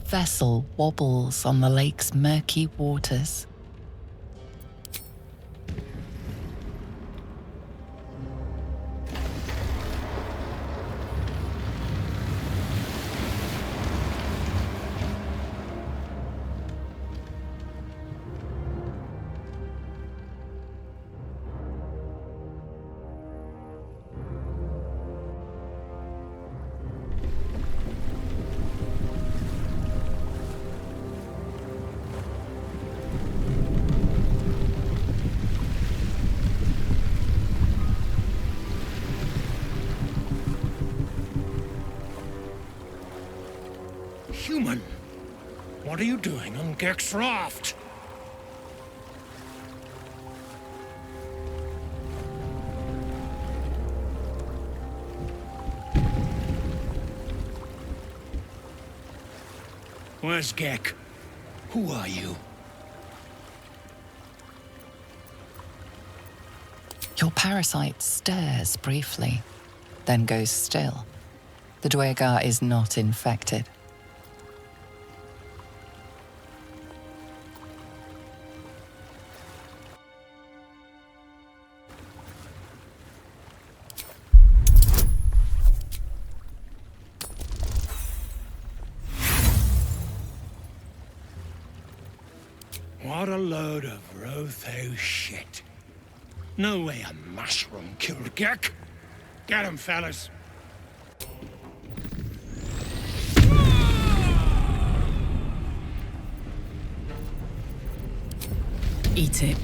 vessel wobbles on the lake's murky waters. Human, what are you doing on Gek's raft? Where's Gek? Who are you? Your parasite stirs briefly, then goes still. The Dwegar is not infected. What a load of Rotho shit. No way a mushroom killed Gek. Get him, fellas. Eat it.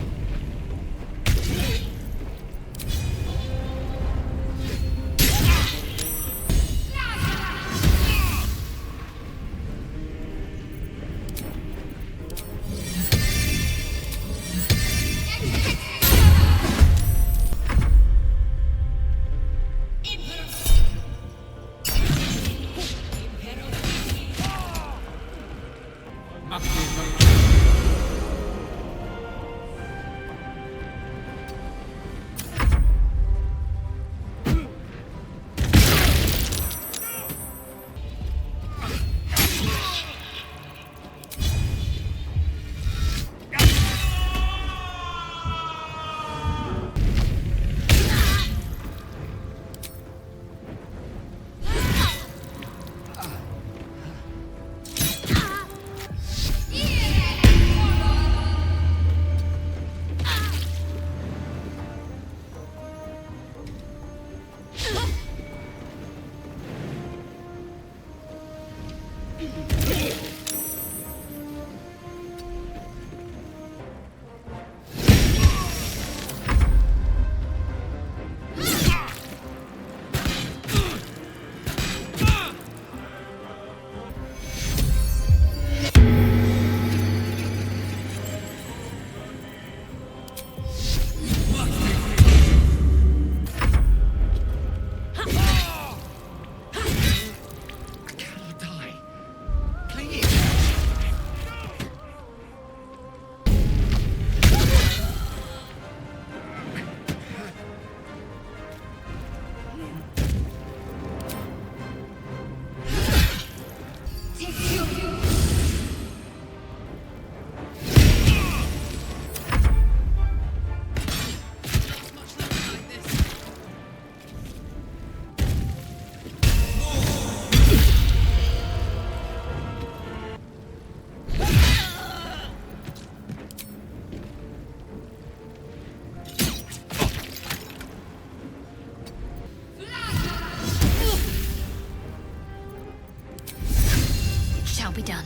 Be done.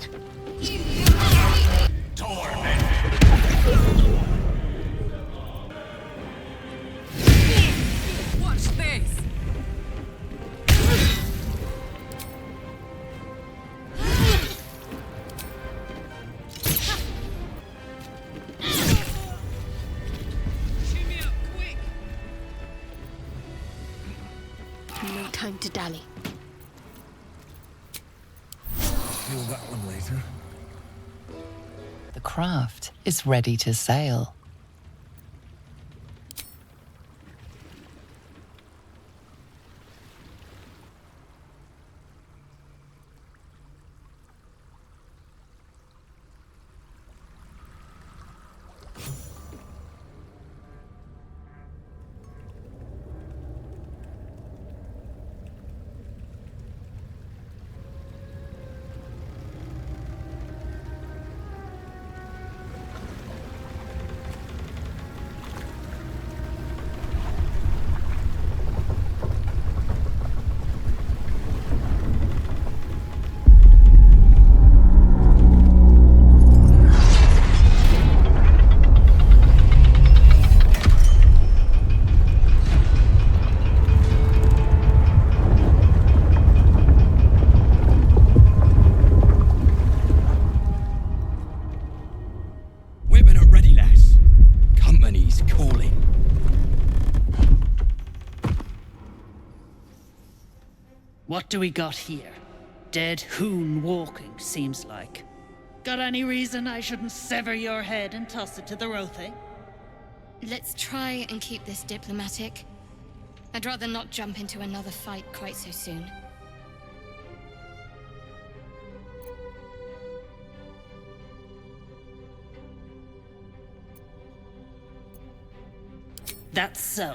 Watch this. Shimmy up quick. No time to dally. Feel that one later. The craft is ready to sail. What do we got here? Dead hoon walking, seems like. Got any reason I shouldn't sever your head and toss it to the Rothe? Let's try and keep this diplomatic. I'd rather not jump into another fight quite so soon. That's so.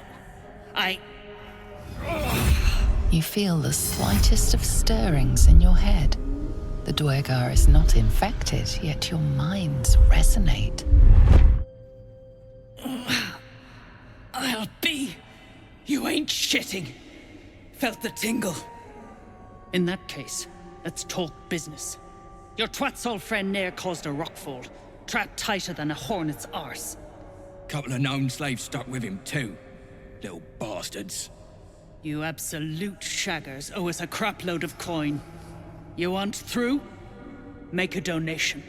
You feel the slightest of stirrings in your head. The Duergar is not infected, yet your minds resonate. I'll be. You ain't shitting. Felt the tingle. In that case, let's talk business. Your twat's old friend Nair caused a rockfall, trapped tighter than a hornet's arse. Couple of known slaves stuck with him too. Little bastards. You absolute shaggers owe us a crapload of coin. You want through? Make a donation.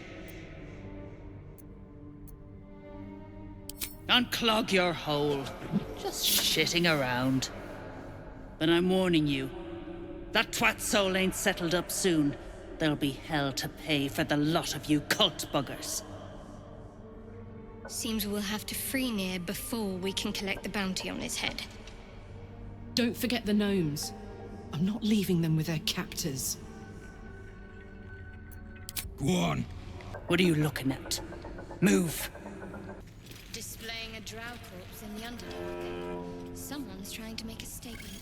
Unclog your hole. Just shitting around. But I'm warning you, that twat soul ain't settled up soon. There'll be hell to pay for the lot of you cult buggers. Seems we'll have to free Nier before we can collect the bounty on his head. Don't forget the gnomes. I'm not leaving them with their captors. Go on. What are you looking at? Move. Displaying a drow corpse in the Underdark. Someone's trying to make a statement.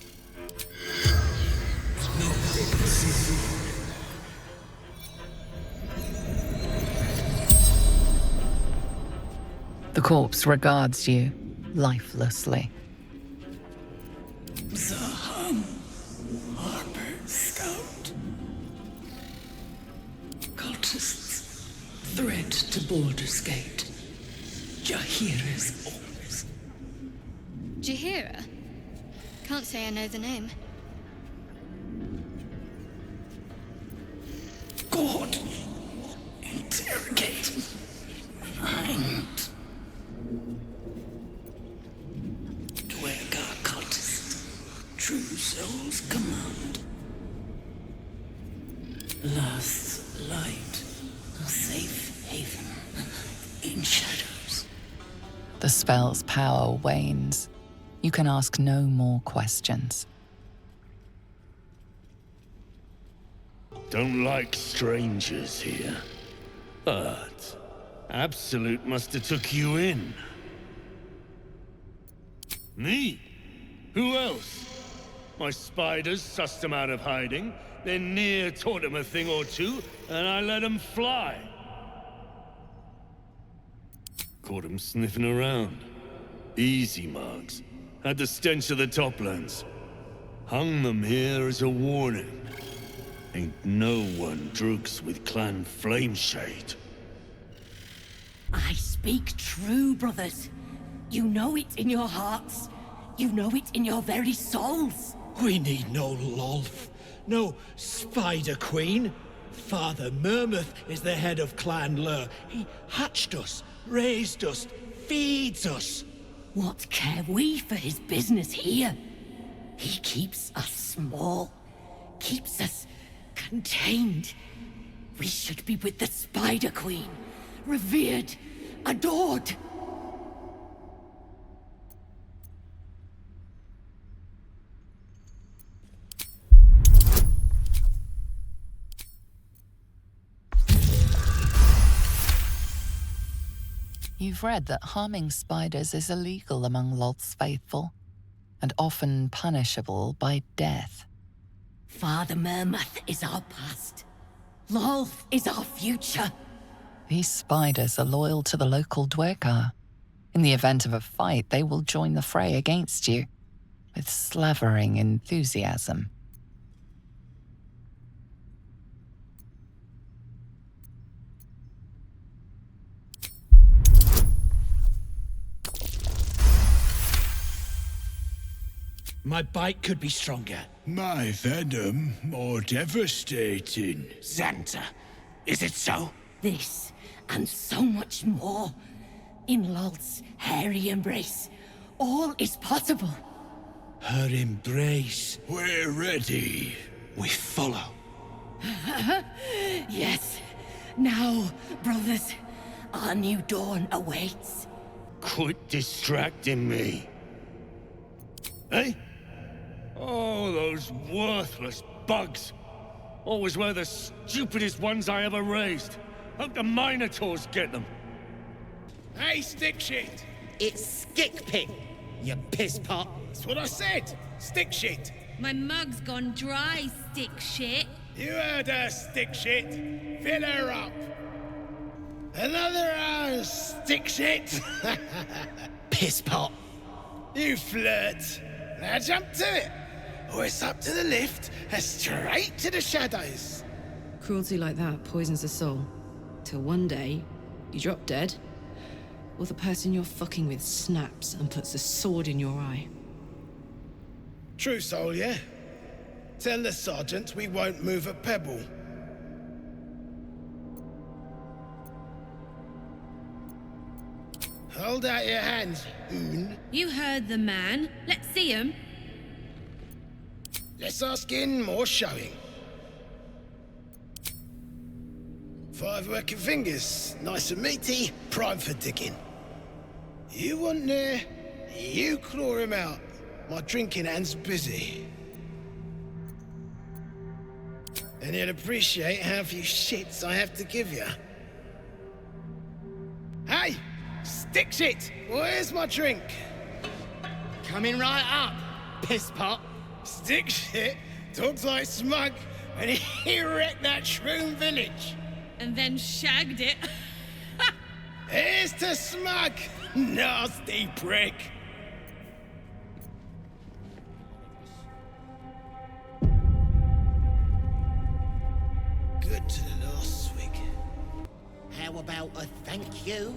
The corpse regards you lifelessly. Zaham. Harper Scout. Cultists. Threat to Baldur's Gate. Jahira's orders. Jahira? Can't say I know the name. God. Interrogate. Find. Duergar cultist. True Soul's command. Last light. A safe haven. In shadows. The spell's power wanes. You can ask no more questions. Don't like strangers here. But Absolute must have took you in. Me? Who else? My spiders sussed him out of hiding, then Nier taught him a thing or two, and I let him fly. Caught him sniffing around. Easy marks. Had the stench of the Toplands. Hung them here as a warning. Ain't no one drugs with Clan Flameshade. I speak true, brothers. You know it in your hearts. You know it in your very souls. We need no Lolth, no Spider Queen. Father Murmuth is the head of Clan Lur. He hatched us, raised us, feeds us. What care we for his business here? He keeps us small, keeps us contained. We should be with the Spider Queen, revered, adored. You've read that harming spiders is illegal among Lolth's faithful, and often punishable by death. Father Murmuth is our past. Lolth is our future. These spiders are loyal to the local Duergar. In the event of a fight, they will join the fray against you, with slavering enthusiasm. My bite could be stronger. My venom more devastating. Xanta, is it so? This, and so much more. In Lolth's hairy embrace, all is possible. Her embrace. We're ready. we follow. Yes. Now, brothers, our new dawn awaits. Quit distracting me. Eh? Oh, those worthless bugs. Always were the stupidest ones I ever raised. Hope the Minotaurs get them. Hey, stick shit! It's Skick Pit, you piss pot. That's what I said. Stick shit. My mug's gone dry, stick shit. You heard her, stick shit. Fill her up. Another hour, stick shit. Piss pot. You flirt. Now jump to it. Or it's up to the lift and straight to the shadows. Cruelty like that poisons the soul. Till one day, you drop dead, or the person you're fucking with snaps and puts a sword in your eye. True soul, yeah? Tell the sergeant we won't move a pebble. Hold out your hands, Oon. You heard the man. Let's see him. Less our skin, more showing. 5 working fingers, nice and meaty, prime for digging. You want there, you claw him out. My drinking hand's busy. And you'll appreciate how few shits I have to give you. Hey! Stick shit! Where's my drink? Coming right up, piss pot. Stick shit talks like smug, and he wrecked that shroom village. And then shagged it. Here's to smug, nasty prick. Good to the last swig. How about a thank you?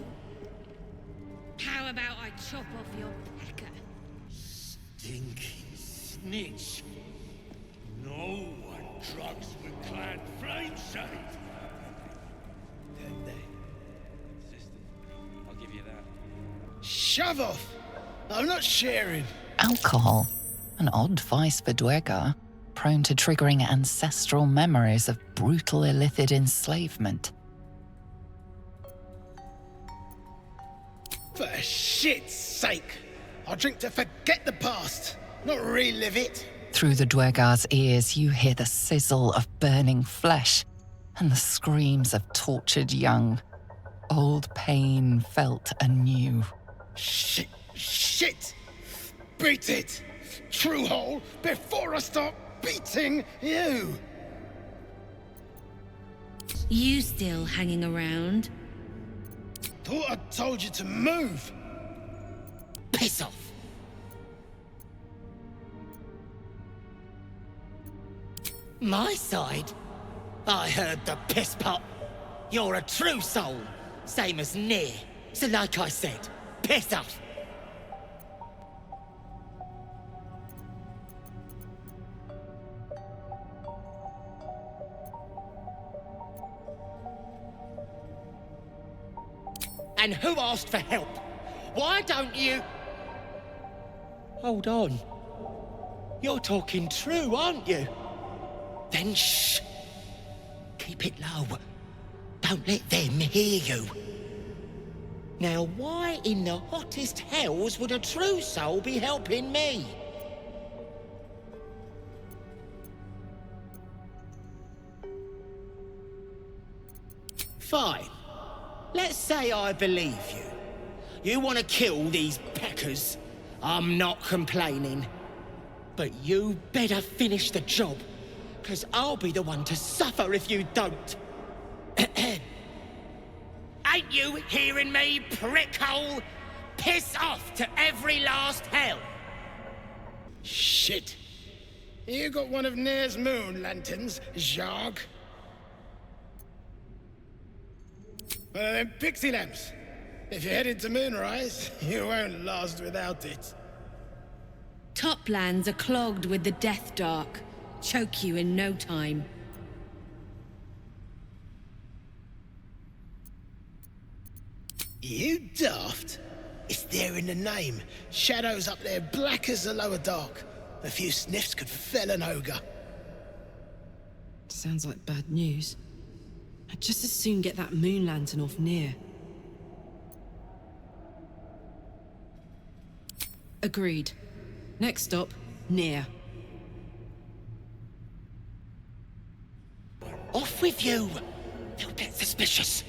How about I chop off your pecker? Stinking snitch. No one drugs with Clan Flameshade. I'll give you that. Shove off! I'm not sharing. Alcohol, an odd vice for Dwegar, prone to triggering ancestral memories of brutal illicit enslavement. For shit's sake! I'll drink to forget the past, not relive it. Through the Dwegar's ears, you hear the sizzle of burning flesh and the screams of tortured young. Old pain felt anew. Shit! Shit! Beat it! True hole before I start beating you! You still hanging around? Thought I told you to move! Piss off. My side? I heard the piss pot. You're a true soul, same as near. So like I said, piss off. And who asked for help? Why don't you... Hold on. You're talking true, aren't you? Then shh. Keep it low. Don't let them hear you. Now, why in the hottest hells would a true soul be helping me? Fine. Let's say I believe you. You want to kill these peckers. I'm not complaining. But you better finish the job, because I'll be the one to suffer if you don't. Ain't you hearing me, prickhole? Piss off to every last hell. Shit. You got one of Nair's moon lanterns, Jarg? One of them pixie lamps. If you're headed to Moonrise, you won't last without it. Toplands are clogged with the Death Dark. Choke you in no time. You daft? It's there in the name. Shadows up there black as the lower dark. A few sniffs could fell an ogre. Sounds like bad news. I'd just as soon get that moon lantern off near. Agreed. Next stop, near. Off with you! They'll get suspicious.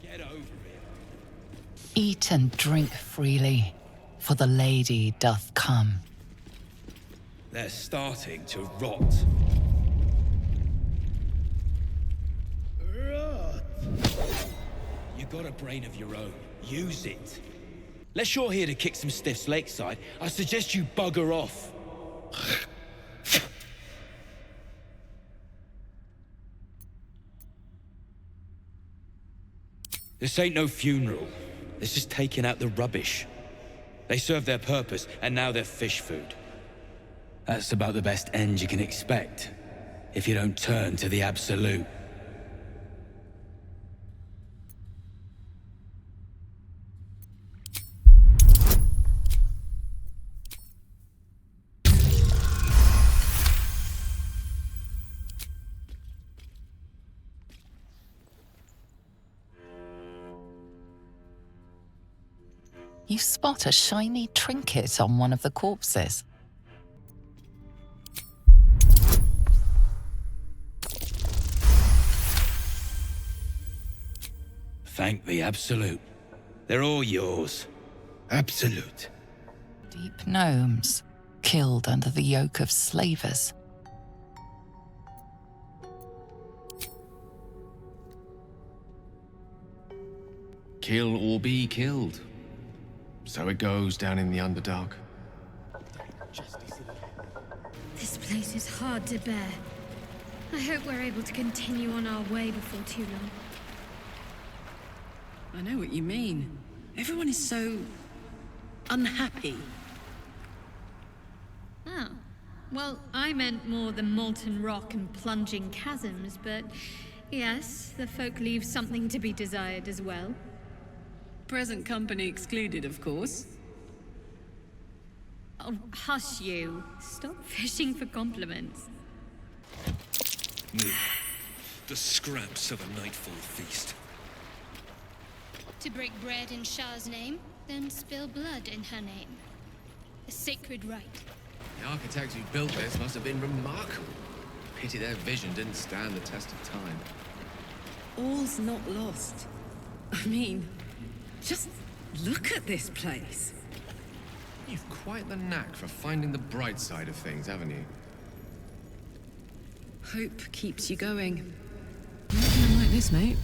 Get over here. Eat and drink freely, for the lady doth come. They're starting to rot. Rot. You got a brain of your own. Use it. Unless you're here to kick some stiffs lakeside, I suggest you bugger off. This ain't no funeral. This is taking out the rubbish. They served their purpose, and now they're fish food. That's about the best end you can expect, if you don't turn to the absolute. You spot a shiny trinket on one of the corpses. Thank the absolute. They're all yours. Absolute. Deep gnomes, killed under the yoke of slavers. Kill or be killed. So it goes down in the Underdark. This place is hard to bear. I hope we're able to continue on our way before too long. I know what you mean. Everyone is so unhappy. Oh. Well, I meant more the molten rock and plunging chasms, but yes, the folk leave something to be desired as well. Present company excluded, of course. Oh, hush you. Stop fishing for compliments. The scraps of a nightfall feast. To break bread in Shah's name, then spill blood in her name. A sacred rite. The architects who built this must have been remarkable. Pity their vision didn't stand the test of time. All's not lost. I mean, just look at this place. You've quite the knack for finding the bright side of things, haven't you? Hope keeps you going. Nothing like this, mate.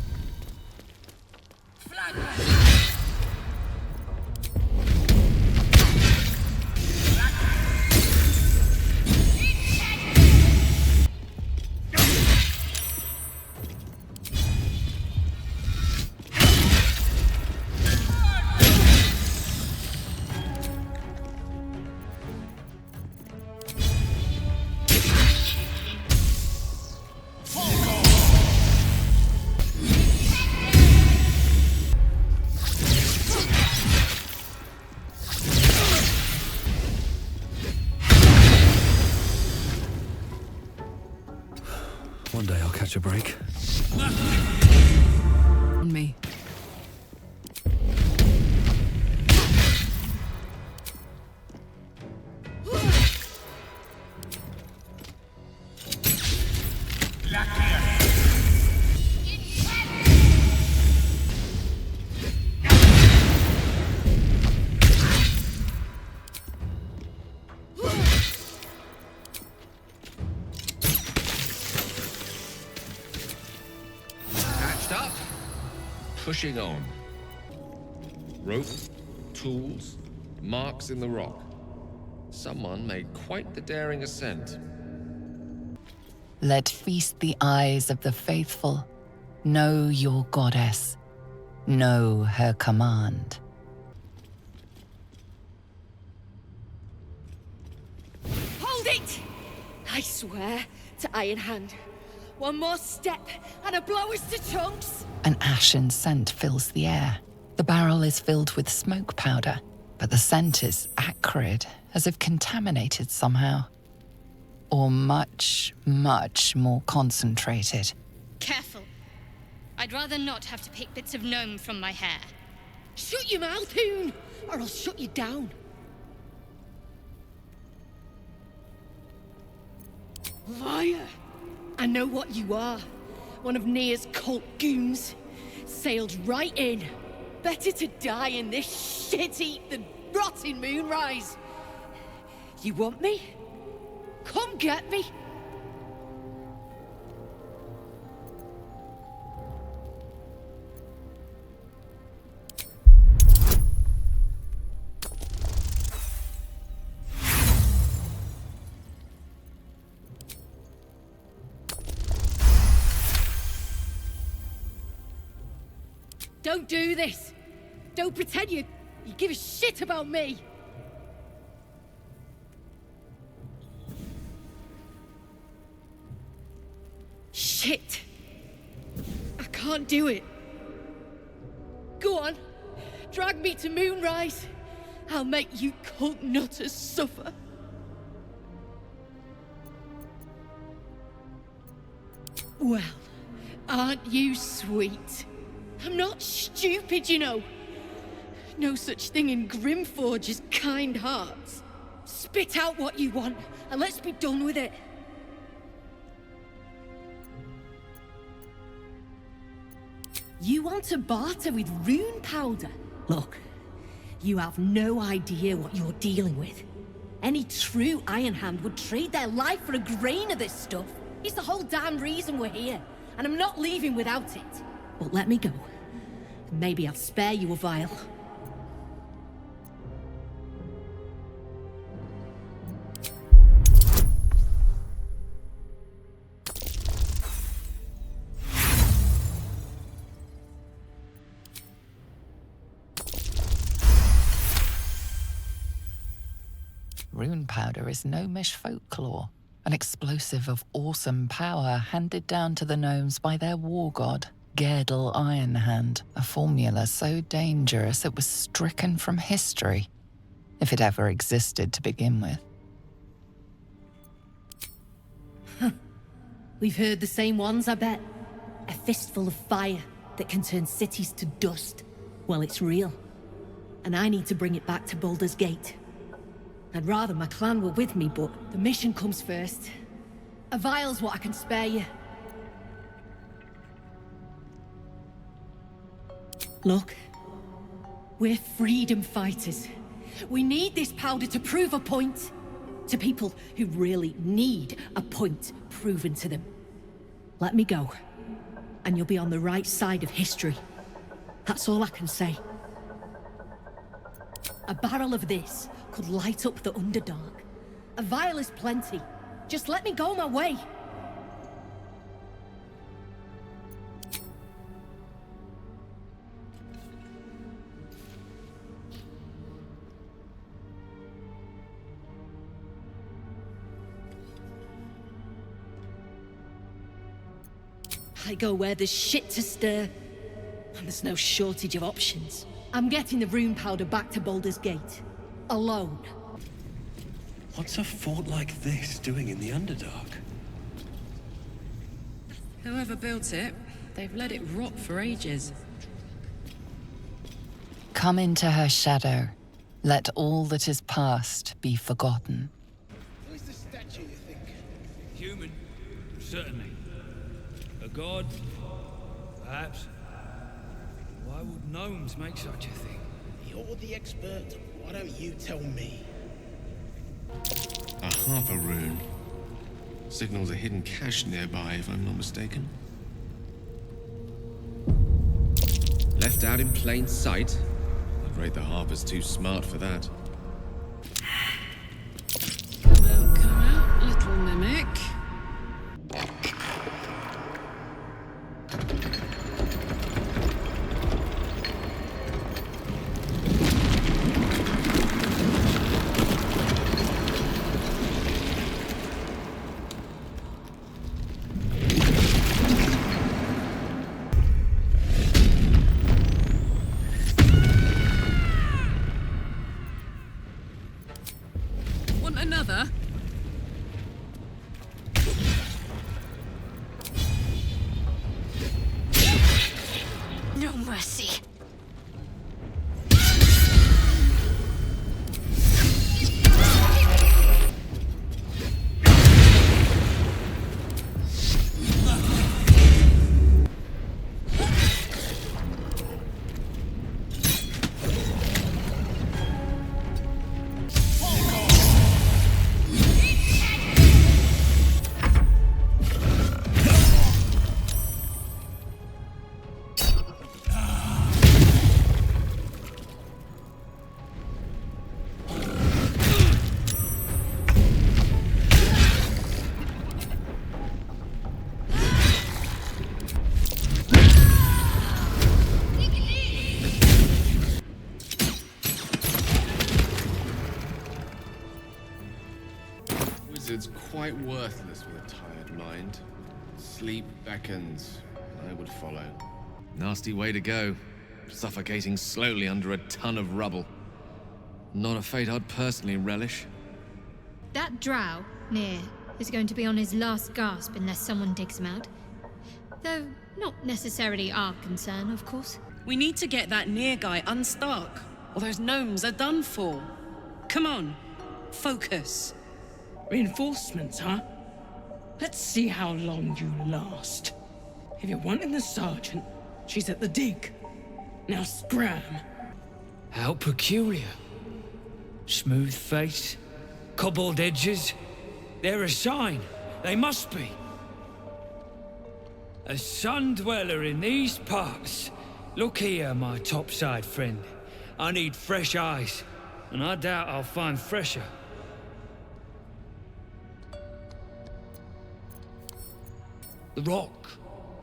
One day I'll catch a break. On me. Pushing on. Rope, tools, marks in the rock. Someone made quite the daring ascent. Let feast the eyes of the faithful. Know your goddess. Know her command. Hold it! I swear to Iron Hand. One more step, and a blow us to chunks! An ashen scent fills the air. The barrel is filled with smoke powder, but the scent is acrid, as if contaminated somehow. or much, much more concentrated. Careful. I'd rather not have to pick bits of gnome from my hair. Shut your mouth, Hoon, or I'll shut you down. Liar! I know what you are. One of Nia's cult goons. Sailed right in. Better to die in this shit heap than rot in Moonrise. You want me? Come get me. Don't do this! Don't pretend you give a shit about me! Shit! I can't do it. Go on, drag me to Moonrise. I'll make you cult nutters suffer. Well, aren't you sweet? I'm not stupid, you know. No such thing in Grimforge as kind hearts. Spit out what you want, and let's be done with it. You want to barter with rune powder? Look, you have no idea what you're dealing with. Any true Iron Hand would trade their life for a grain of this stuff. It's the whole damn reason we're here, and I'm not leaving without it. But let me go. Maybe I'll spare you a vial. Rune powder is gnomish folklore, an explosive of awesome power handed down to the gnomes by their war god, Gerdel Ironhand, a formula so dangerous it was stricken from history, if it ever existed to begin with. We've heard the same ones, I bet. A fistful of fire that can turn cities to dust. Well, it's real. And I need to bring it back to Baldur's Gate. I'd rather my clan were with me, but the mission comes first. A vial's what I can spare you. Look, we're freedom fighters. We need this powder to prove a point. To people who really need a point proven to them. Let me go, and you'll be on the right side of history. That's all I can say. A barrel of this could light up the Underdark. A vial is plenty. Just let me go my way. I go where there's shit to stir, and there's no shortage of options. I'm getting the rune powder back to Baldur's Gate. Alone. What's a fort like this doing in the Underdark? Whoever built it, they've let it rot for ages. Come into her shadow. Let all that is past be forgotten. Who's the statue, you think? Human, certainly. A god, perhaps. Why would gnomes make such a thing? You're the expert. Why don't you tell me? A Harper rune. Signals a hidden cache nearby, if I'm not mistaken. Left out in plain sight? I'd rate the Harpers too smart for that. Come out, little mimic. mercy. Wizard's quite worthless with a tired mind. Sleep beckons. I would follow. Nasty way to go. Suffocating slowly under a ton of rubble. Not a fate I'd personally relish. That drow, near, is going to be on his last gasp unless someone digs him out. Though, not necessarily our concern, of course. We need to get that near guy unstuck, or those gnomes are done for. Come on, focus. Reinforcements, huh? Let's see how long you last. If you're wanting the sergeant, she's at the dig. Now scram. How peculiar. Smooth face, cobbled edges. They're a sign. They must be. A sun dweller in these parts. Look here, my topside friend. I need fresh eyes, and I doubt I'll find fresher. The rock,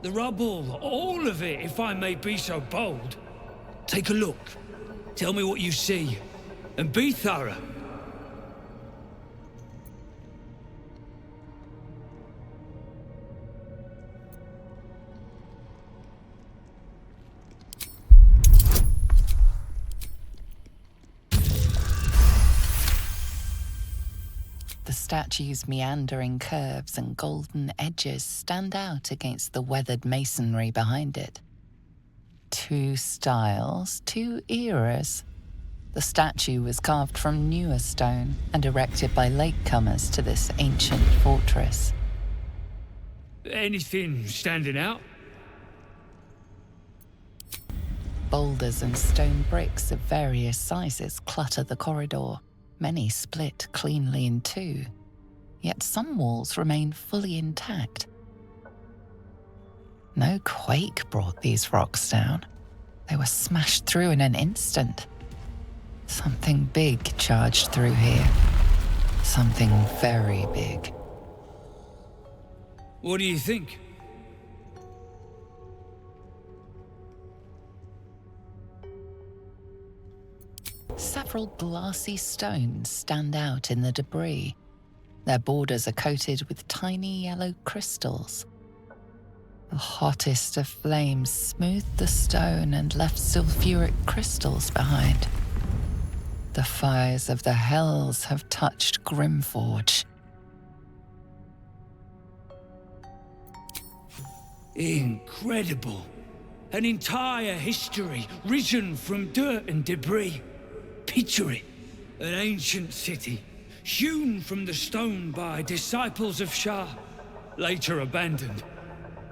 the rubble, all of it, if I may be so bold. Take a look. Tell me what you see, and be thorough. The statue's meandering curves and golden edges stand out against the weathered masonry behind it. Two styles, two eras. The statue was carved from newer stone and erected by latecomers to this ancient fortress. Anything standing out? Boulders and stone bricks of various sizes clutter the corridor. Many split cleanly in two, yet some walls remain fully intact. No quake brought these rocks down. They were smashed through in an instant. Something big charged through here. Something very big. What do you think? Several glassy stones stand out in the debris. Their borders are coated with tiny yellow crystals. The hottest of flames smoothed the stone and left sulfuric crystals behind. The fires of the hells have touched Grimforge. Incredible. An entire history risen from dirt and debris. Picture it. An ancient city, hewn from the stone by disciples of Shah, later abandoned.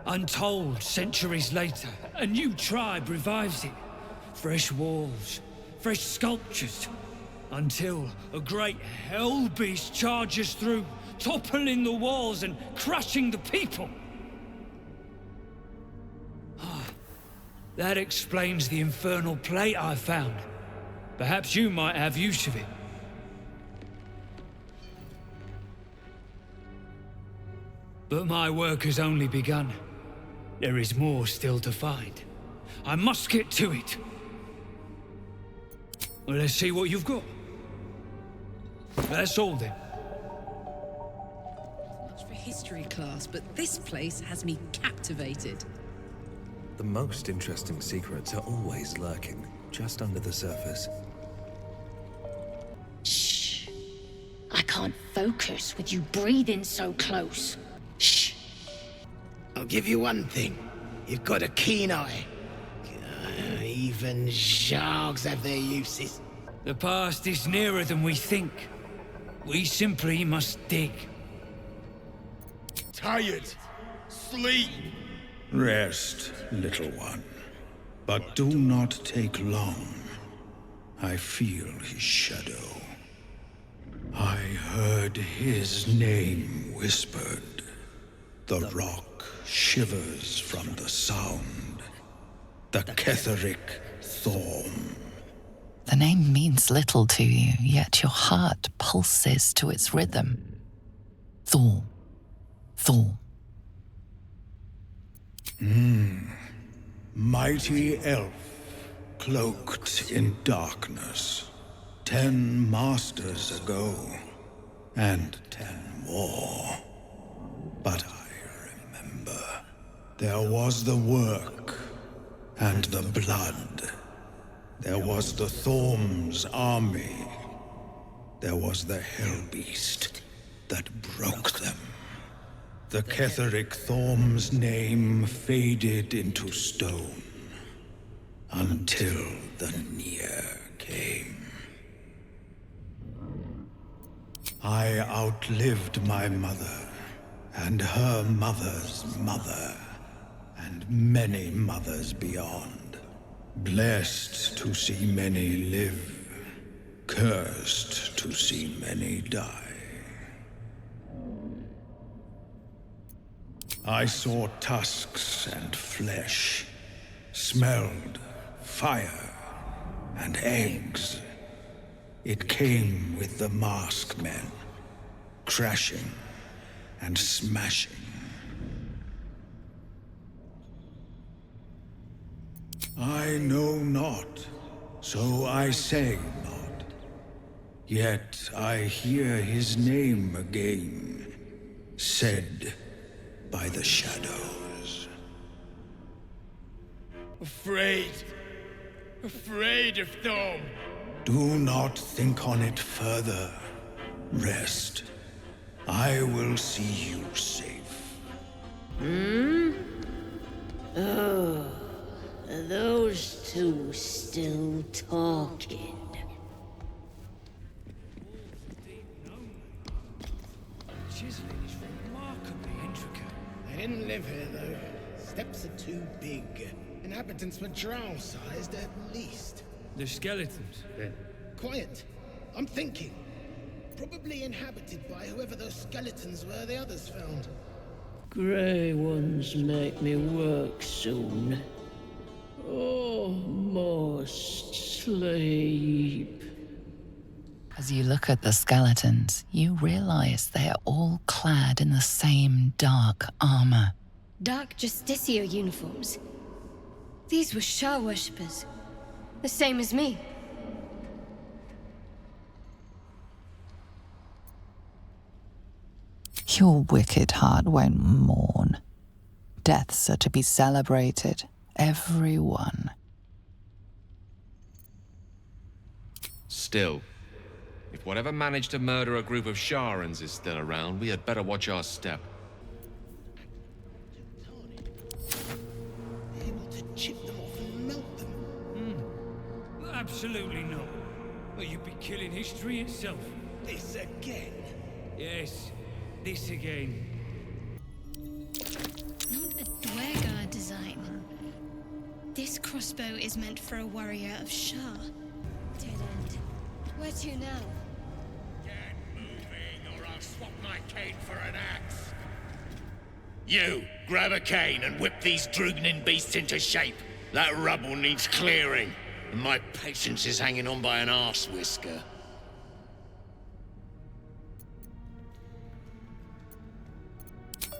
Untold centuries later, a new tribe revives it. Fresh walls, fresh sculptures, until a great hell beast charges through, toppling the walls and crushing the people. That explains the infernal plate I found. Perhaps you might have use of it. But my work has only begun. There is more still to find. I must get to it. Well, let's see what you've got. That's all then. Much for history class, but this place has me captivated. The most interesting secrets are always lurking, just under the surface. Shh. I can't focus with you breathing so close. Shh. I'll give you one thing. You've got a keen eye. Even Zhargs have their uses. The past is nearer than we think. We simply must dig. Tired. Sleep. Rest, little one. But do not take long. I feel his shadow. I heard his name whispered. The rock shivers from the sound. The Ketheric Thorm. The name means little to you, yet your heart pulses to its rhythm. Thorm. Thorm. Mighty elf, cloaked in darkness. 10 masters ago, and 10 more. But I remember. There was the work, and the blood. There was the Thorm's army. There was the Hellbeast that broke them. The Ketheric Thorm's name faded into stone until the Near came. I outlived my mother, and her mother's mother, and many mothers beyond. Blessed to see many live, cursed to see many die. I saw tusks and flesh, smelled fire and eggs. It came with the masked men, crashing and smashing. I know not, so I say not. Yet I hear his name again, said by the shadows. Afraid of Thorm. Do not think on it further. Rest. I will see you safe. Oh, are those two still talking? Chiseling is remarkably intricate. They didn't live here, though. Steps are too big. Inhabitants were drow-sized at least. The skeletons, then? Quiet. I'm thinking. Probably inhabited by whoever those skeletons were the others found. Grey ones make me work soon. Oh, must sleep. As you look at the skeletons, you realize they are all clad in the same dark armor. Dark Justicia uniforms. These were Shah worshippers. The same as me. Your wicked heart won't mourn. Deaths are to be celebrated, every one. Still, if whatever managed to murder a group of Sharans is still around, we had better watch our step. Able to chip them off and melt them. Absolutely not. Well, you'd be killing history itself. This again? Yes, this again. Not a Dwergar design. This crossbow is meant for a warrior of Shah. Dead end. Where to now? Get moving, or I'll swap my cane for an axe. You, grab a cane and whip these Drugnin beasts into shape. That rubble needs clearing, and my patience is hanging on by an arse whisker.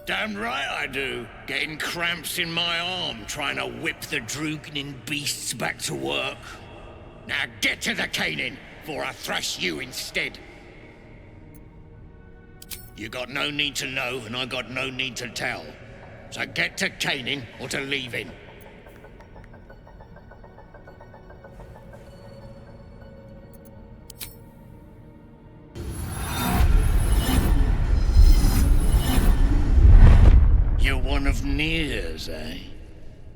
Damn right I do. Getting cramps in my arm trying to whip the Drugnin beasts back to work. Now get to the caning, before I thrash you instead. You got no need to know, and I got no need to tell. So get to caning or to leaving. You're one of Nir's, eh?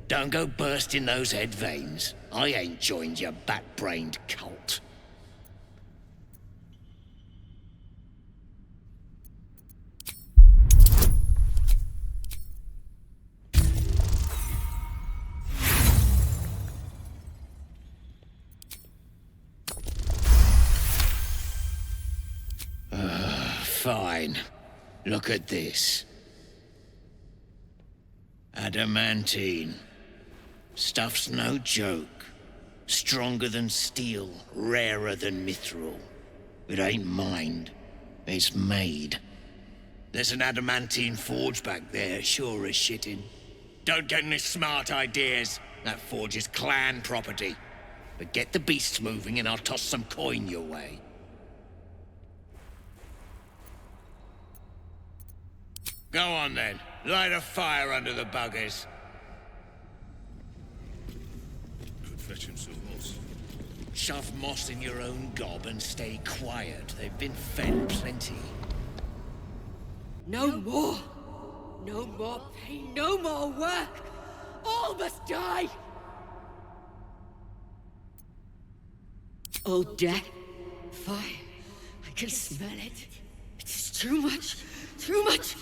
Don't go bursting those head veins. I ain't joined your bat-brained cult. Fine. Look at this. Adamantine. Stuff's no joke. Stronger than steel, rarer than mithril. It ain't mined, it's made. There's an adamantine forge back there, sure as shitting. Don't get any smart ideas. That forge is clan property. But get the beasts moving and I'll toss some coin your way. Go on then. Light a fire under the buggers. Could fetch him some moss. Shove moss in your own gob and stay quiet. They've been fed plenty. No more. No more pain, no more work. All must die. Oh, death. Fire. I can smell it. It is too much. Too much.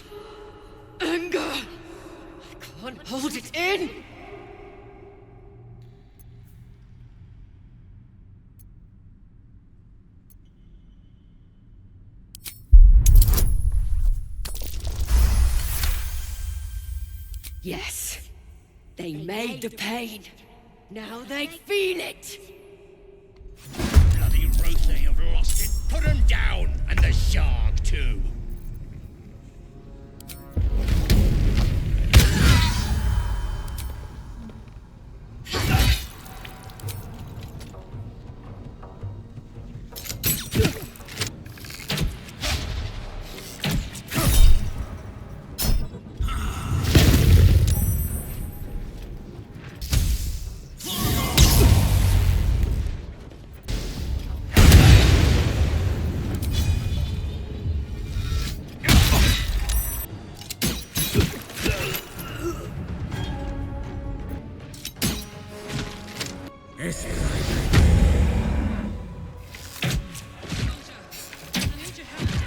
Anger. I can't hold it in. Yes. They made the pain. Now they feel it. Bloody Ruth, they have lost it. Put them down, and the shark too.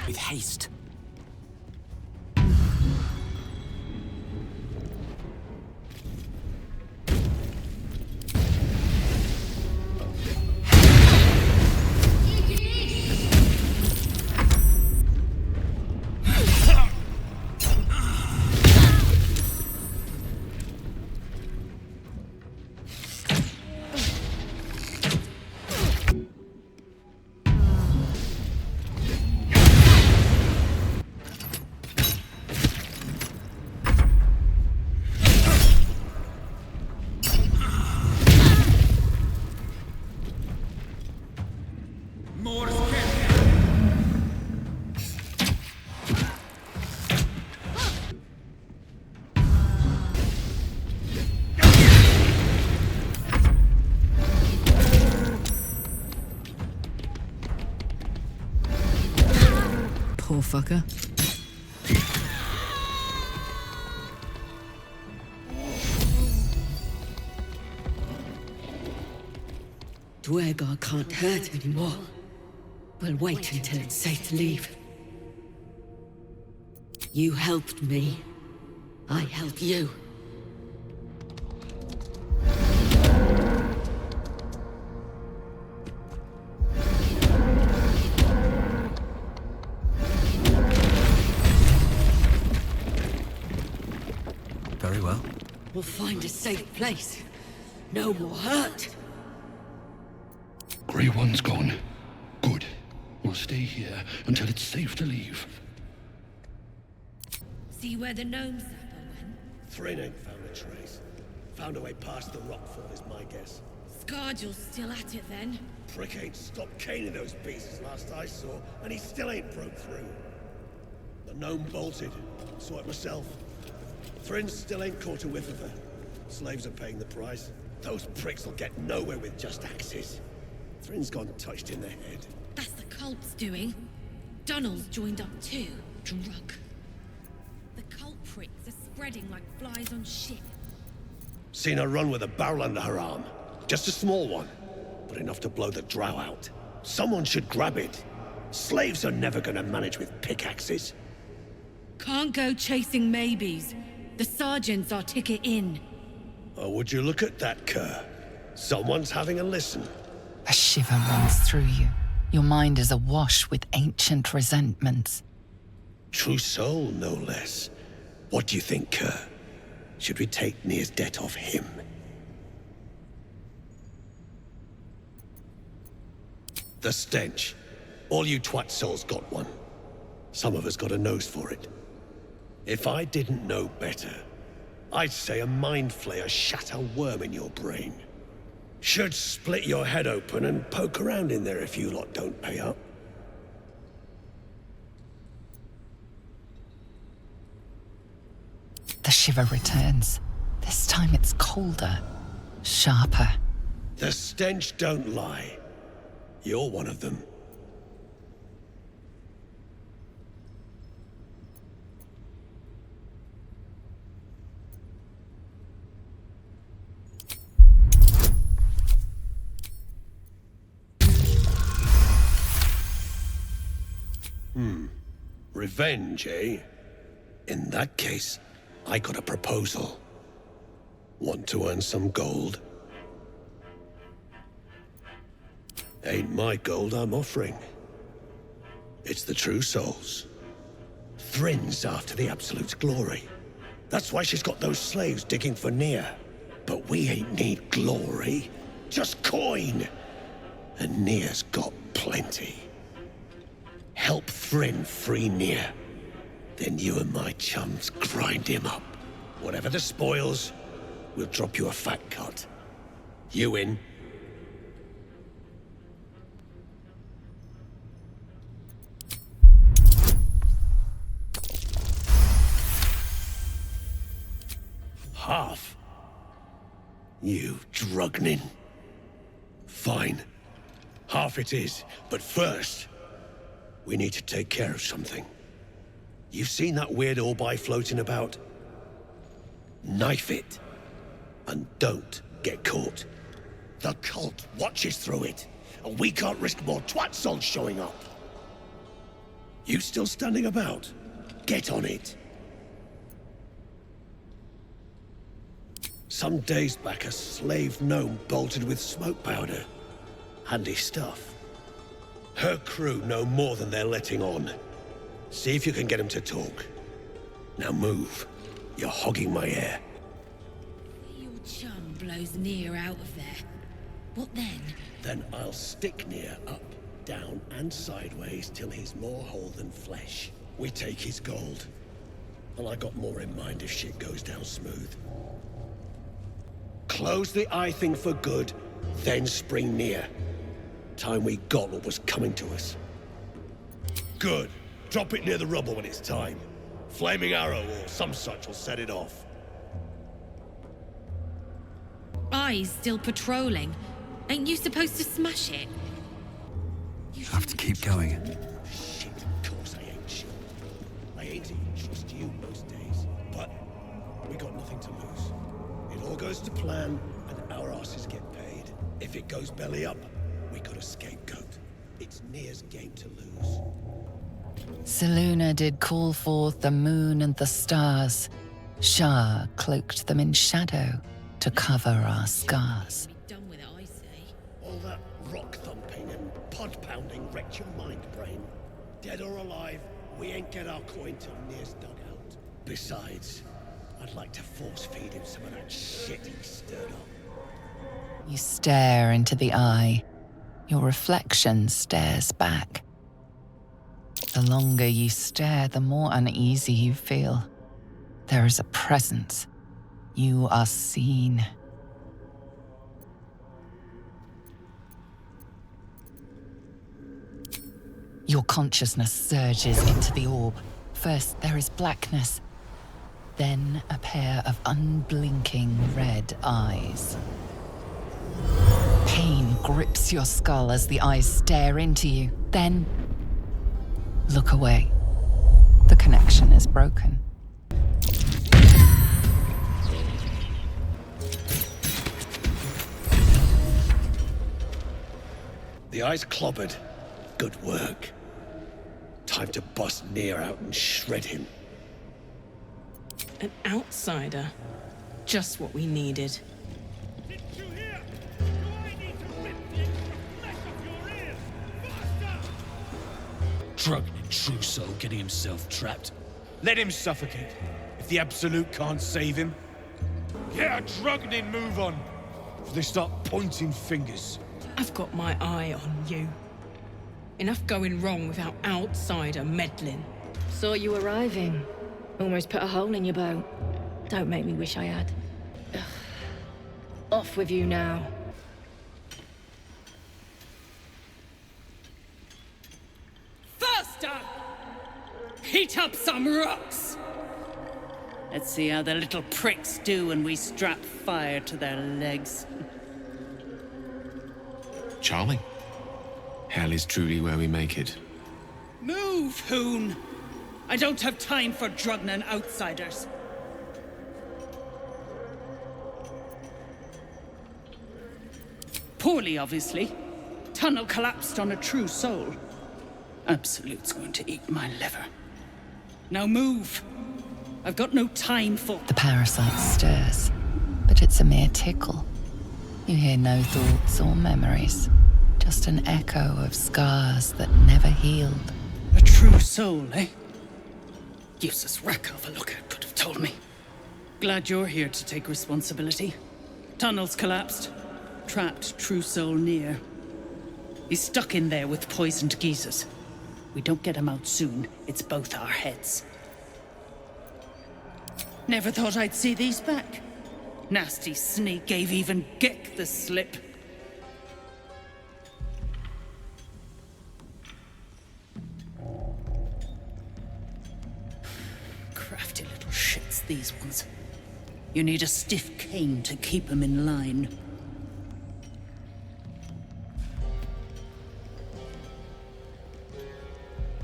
With haste. Poor fucker. Dwergar can't hurt anymore. We'll wait until it's safe to leave. You helped me. I help you. Very well. We'll find a safe place. No more hurt. Grey One's gone. Good. We'll stay here until it's safe to leave. See where the gnome sapper went? Thrin ain't found a trace. Found a way past the rockfall is my guess. Scargill's still at it then. Prick ain't stopped caning those beasts last I saw, and he still ain't broke through. The gnome bolted. Saw it myself. Thrin still ain't caught a whiff of her. Slaves are paying the price. Those pricks will get nowhere with just axes. Thrin's gone touched in the head. That's the cult's doing. Donald's joined up too. Drug. The cult pricks are spreading like flies on shit. Seen her run with a barrel under her arm. Just a small one, but enough to blow the drow out. Someone should grab it. Slaves are never gonna manage with pickaxes. Can't go chasing maybes. The sergeant's our ticket in. Oh, would you look at that, Kerr? Someone's having a listen. A shiver runs through you. Your mind is awash with ancient resentments. True soul, no less. What do you think, Kerr? Should we take Nir's debt off him? The stench. All you twat souls got one. Some of us got a nose for it. If I didn't know better, I'd say a mind flayer shat a worm in your brain. Should split your head open and poke around in there if you lot don't pay up. The shiver returns. This time it's colder, sharper. The stench don't lie. You're one of them. Revenge, eh? In that case, I got a proposal. Want to earn some gold? Ain't my gold I'm offering. It's the true souls. Thrin's after the Absolute's glory. That's why she's got those slaves digging for Nir. But we ain't need glory, just coin. And Nir's got plenty. Help Thrin free Nir. Then you and my chums grind him up. Whatever the spoils, we'll drop you a fat cut. You in? Half? You drugnin. Fine. Half it is, but first, we need to take care of something. You've seen that weird orbi floating about? Knife it. And don't get caught. The cult watches through it, and we can't risk more twat souls showing up. You still standing about? Get on it. Some days back, a slave gnome bolted with smoke powder. Handy stuff. Her crew know more than they're letting on. See if you can get them to talk. Now move. You're hogging my air. Your chum blows Nir out of there. What then? Then I'll stick Nir up, down, and sideways till he's more whole than flesh. We take his gold. And I got more in mind if shit goes down smooth. Close the eye thing for good, then spring Nir. Time we got what was coming to us. Good. Drop it near the rubble when it's time. Flaming arrow or some such will set it off. Eye's still patrolling. Ain't you supposed to smash it? Have to keep going. Shit, of course I ain't sure. I ain't even trust you most days. But we got nothing to lose. It all goes to plan, and our asses get paid. If it goes belly up, we got a scapegoat. It's Nir's game to lose. Selûne did call forth the moon and the stars. Shah cloaked them in shadow to cover our scars. Done with it, I say. All that rock thumping and pod pounding wrecked your mind, brain. Dead or alive, we ain't get our coin till Nir's dug out. Besides, I'd like to force feed him some of that shit he stirred up. You stare into the eye. Your reflection stares back. The longer you stare, the more uneasy you feel. There is a presence. You are seen. Your consciousness surges into the orb. First, there is blackness. Then, a pair of unblinking red eyes. Pain grips your skull as the eyes stare into you. Then, look away. The connection is broken. The eye's clobbered. Good work. Time to bust Nier out and shred him. An outsider. Just what we needed. Drug true soul getting himself trapped. Let him suffocate. If the Absolute can't save him, get a drug and then move on. If they start pointing fingers. I've got my eye on you. Enough going wrong without outsider meddling. Saw you arriving. Almost put a hole in your bow. Don't make me wish I had. Ugh. Off with you now. Faster! Heat up some rocks! Let's see how the little pricks do when we strap fire to their legs. Charming. Hell is truly where we make it. Move, Hoon! I don't have time for Drugnan outsiders. Poorly, obviously. Tunnel collapsed on a true soul. Absolute's going to eat my liver. Now move! I've got no time for... The parasite stirs, but it's a mere tickle. You hear no thoughts or memories, just an echo of scars that never healed. A true soul, eh? Useless wreck of a lookout could have told me. Glad you're here to take responsibility. Tunnel's collapsed. Trapped true soul near. He's stuck in there with poisoned geezers. We don't get him out soon, it's both our heads. Never thought I'd see these back. Nasty sneak gave even Gick the slip. Crafty little shits, these ones. You need a stiff cane to keep them in line.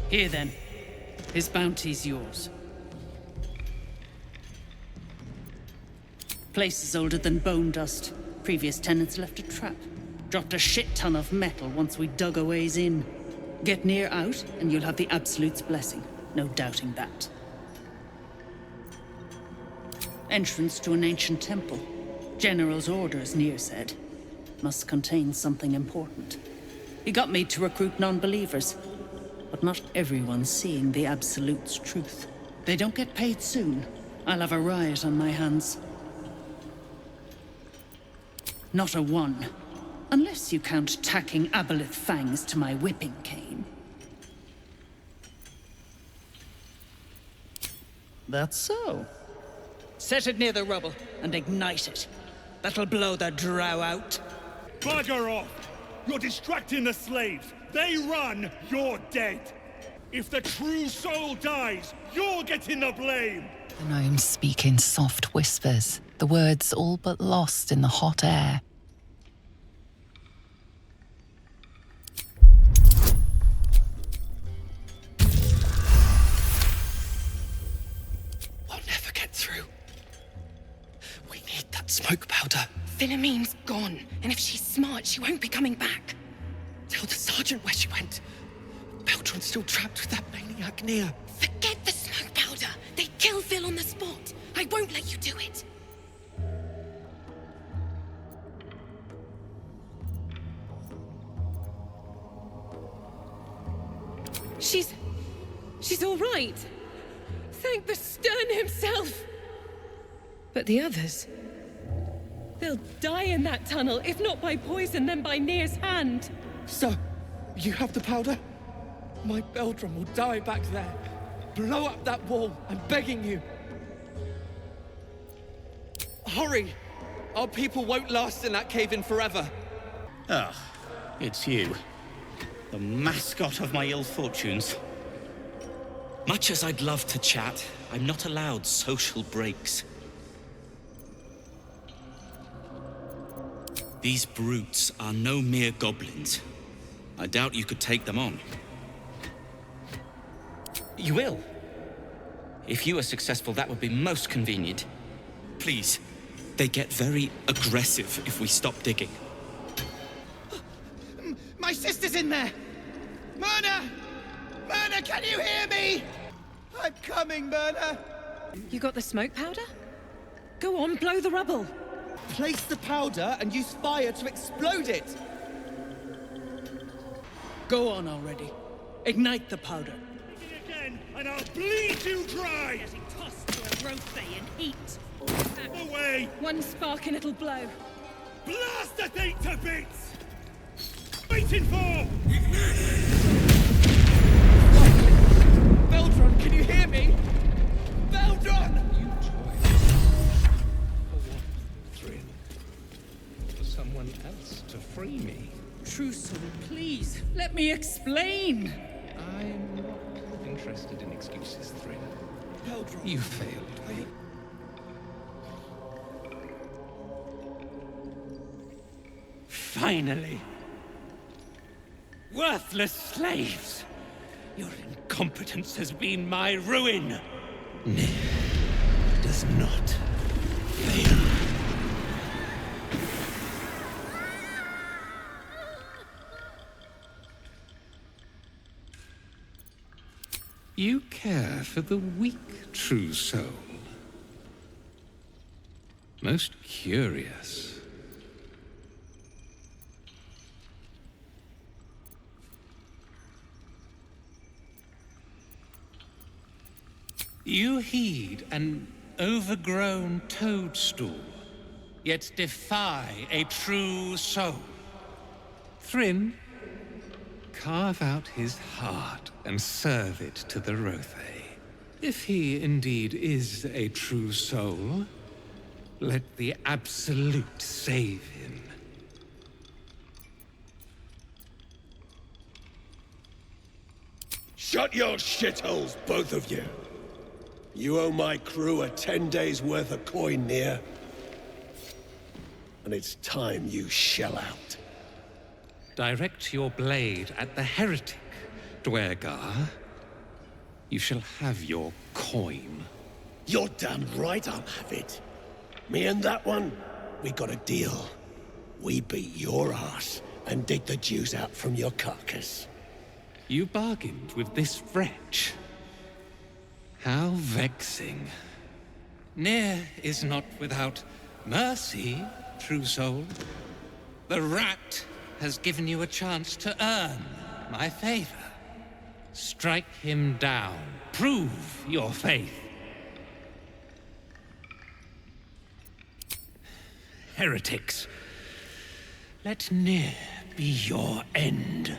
Here then. His bounty's yours. Place is older than bone dust. Previous tenants left a trap. Dropped a shit ton of metal once we dug a ways in. Get near out, and you'll have the Absolute's blessing. No doubting that. Entrance to an ancient temple. General's orders, Nier said. Must contain something important. He got me to recruit non-believers. But not everyone's seeing the Absolute's truth. They don't get paid soon. I'll have a riot on my hands. Not a one. Unless you count tacking aboleth fangs to my whipping cane. That's so. Set it near the rubble and ignite it. That'll blow the drow out. Bugger off! You're distracting the slaves. They run, you're dead. If the true soul dies, you're getting the blame. The gnomes speak in soft whispers, the words all but lost in the hot air. We'll never get through. We need that smoke powder. Philommene's gone, and if she's smart, she won't be coming back. Tell the sergeant where she went. Beltron's still trapped with that maniac Nier. Forget the smoke powder. They'd kill Phil on the spot. I won't let you do it. She's all right. Thank the Stern himself. But the others... they'll die in that tunnel, if not by poison, then by Nier's hand. So, you have the powder? My Beltron will die back there. Blow up that wall, I'm begging you. Hurry! Our people won't last in that cave-in forever. Ah, it's you. The mascot of my ill fortunes. Much as I'd love to chat, I'm not allowed social breaks. These brutes are no mere goblins. I doubt you could take them on. You will. If you are successful, that would be most convenient. Please, they get very aggressive if we stop digging. My My sister's in there! Myrna! Myrna, can you hear me? I'm coming, Myrna! You got the smoke powder? Go on, blow the rubble. Place the powder and use fire to explode it! Go on already. Ignite the powder. Again, and I'll bleed you dry! Getting tossed to a rothe in heat. Away! One spark and it'll blow. Blast the thing to bits! Waiting for! Baldur, can you hear me? Baldur! You toy. For what, Thryn? For someone else to free me? True soul, please, let me explain. I'm not interested in excuses, Thryn. Baldur. You failed me. Finally! Worthless slaves! Your incompetence has been my ruin! Nick does not fail. You care for the weak, true soul. Most curious. You heed an overgrown toadstool, yet defy a true soul. Thryn, carve out his heart and serve it to the Rothe. If he indeed is a true soul, let the Absolute save him. Shut your shitholes, both of you! You owe my crew a 10 days' worth of coin near. And it's time you shell out. Direct your blade at the heretic, Dwergar. You shall have your coin. You're damn right I'll have it. Me and that one, we got a deal. We beat your ass and dig the Jews out from your carcass. You bargained with this wretch. How vexing. Near is not without mercy, true soul. The rat has given you a chance to earn my favor. Strike him down. Prove your faith. Heretics, let Near be your end.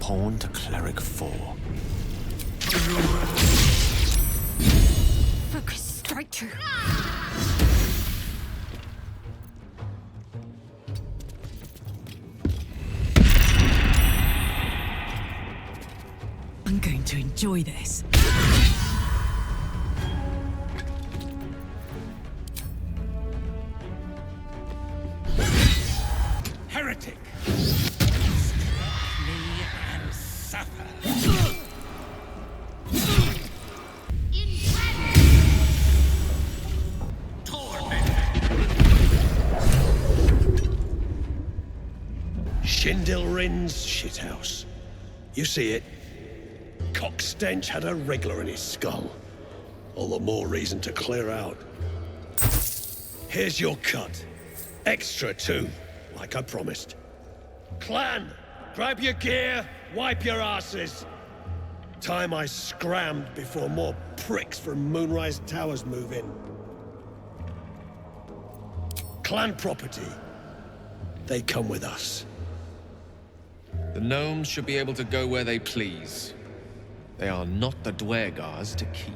Pawn to Cleric 4. Focus, strike true. I'm going to enjoy this. Heretic! Shindilrin's shithouse. You see it? Cockstench had a wriggler in his skull. All the more reason to clear out. Here's your cut. Extra too, like I promised. Clan, grab your gear, wipe your asses. Time I scrammed before more pricks from Moonrise Towers move in. Clan property. They come with us. The gnomes should be able to go where they please. They are not the Dwergars to keep.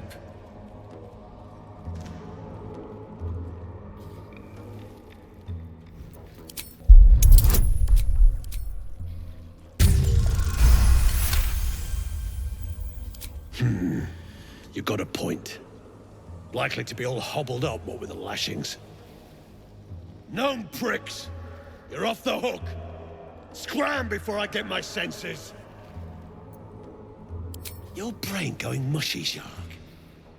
You got a point. Likely to be all hobbled up, what with the lashings. Gnome pricks! You're off the hook! Scram before I get my senses! Your brain going mushy, Shark.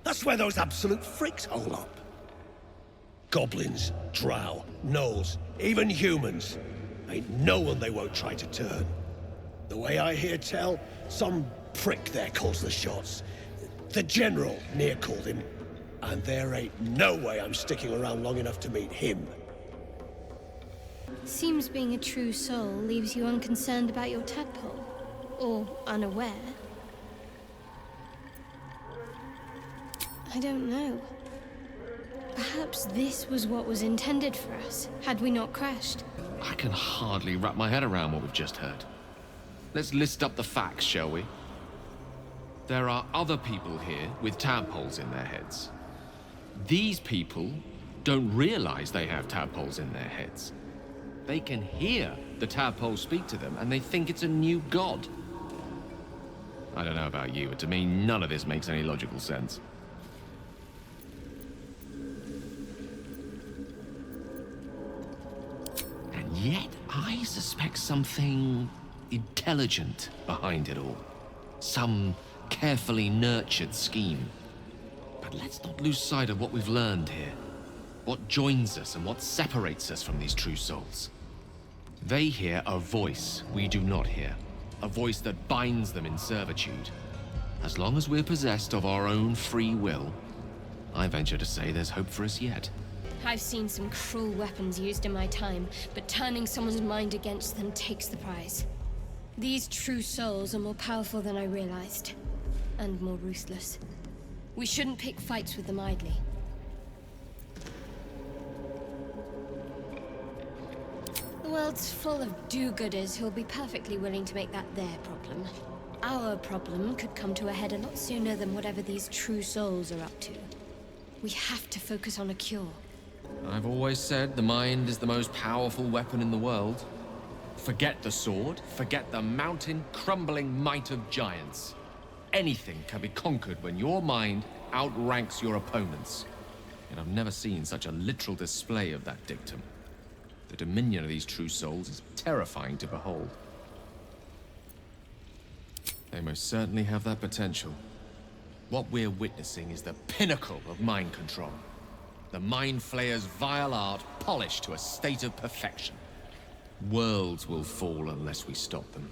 That's where those absolute freaks hole up. Goblins, drow, gnolls, even humans. Ain't no one they won't try to turn. The way I hear tell, some prick there calls the shots. The General near called him. And there ain't no way I'm sticking around long enough to meet him. Seems being a true soul leaves you unconcerned about your tadpole. Or unaware. I don't know. Perhaps this was what was intended for us, had we not crashed. I can hardly wrap my head around what we've just heard. Let's list up the facts, shall we? There are other people here with tadpoles in their heads. These people don't realize they have tadpoles in their heads. They can hear the tadpole speak to them, and they think it's a new god. I don't know about you, but to me, none of this makes any logical sense. And yet, I suspect something intelligent behind it all. Some carefully nurtured scheme. But let's not lose sight of what we've learned here. What joins us and what separates us from these true souls. They hear a voice we do not hear. A voice that binds them in servitude. As long as we're possessed of our own free will, I venture to say there's hope for us yet. I've seen some cruel weapons used in my time, but turning someone's mind against them takes the prize. These true souls are more powerful than I realized. And more ruthless. We shouldn't pick fights with them idly. The world's full of do-gooders who'll be perfectly willing to make that their problem. Our problem could come to a head a lot sooner than whatever these true souls are up to. We have to focus on a cure. I've always said the mind is the most powerful weapon in the world. Forget the sword, forget the mountain-crumbling might of giants. Anything can be conquered when your mind outranks your opponents. And I've never seen such a literal display of that dictum. The dominion of these true souls is terrifying to behold. They most certainly have that potential. What we're witnessing is the pinnacle of mind control. The Mind Flayer's vile art polished to a state of perfection. Worlds will fall unless we stop them.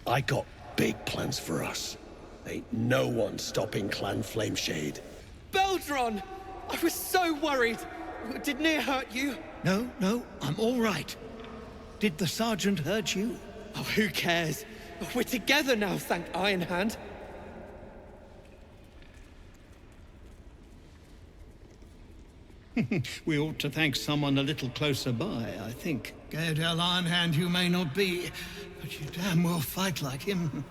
I got big plans for us. Ain't no one stopping Clan Flameshade. Baldur! I was so worried! Did Nier hurt you? No, I'm all right. Did the sergeant hurt you? Oh, who cares? We're together now, thank Iron Hand. We ought to thank someone a little closer by, I think. Gaedel Ironhand you may not be, but you damn well fight like him.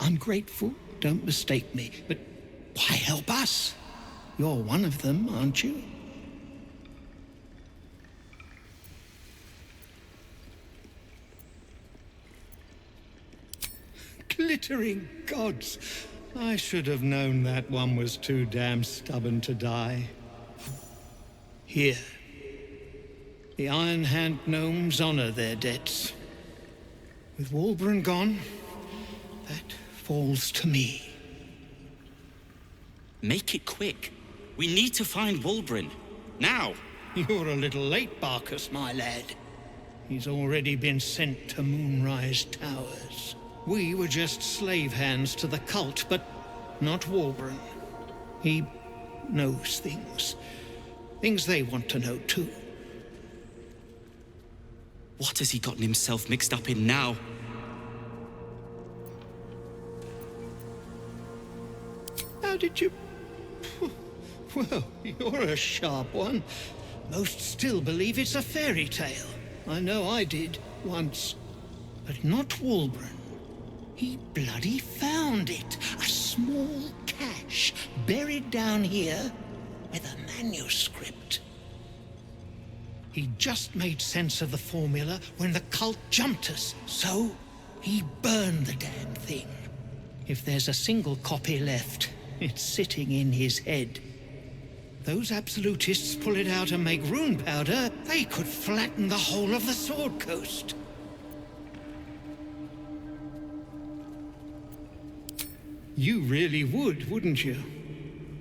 I'm grateful, don't mistake me, but why help us? You're one of them, aren't you? Glittering gods! I should have known that one was too damn stubborn to die. Here. The Iron Hand gnomes honor their debts. With Walburn gone, that falls to me. Make it quick. We need to find Walburn. Now! You're a little late, Barkus, my lad. He's already been sent to Moonrise Towers. We were just slave hands to the cult, but not Walburn. He knows things. Things they want to know, too. What has he gotten himself mixed up in now? How did you... Well, you're a sharp one. Most still believe it's a fairy tale. I know I did, once. But not Walburn. He bloody found it. A small cache buried down here with a manuscript. He just made sense of the formula when the cult jumped us, so he burned the damn thing. If there's a single copy left, It's sitting in his head. Those absolutists pull it out and make rune powder, they could flatten the whole of the Sword Coast. You really would, wouldn't you?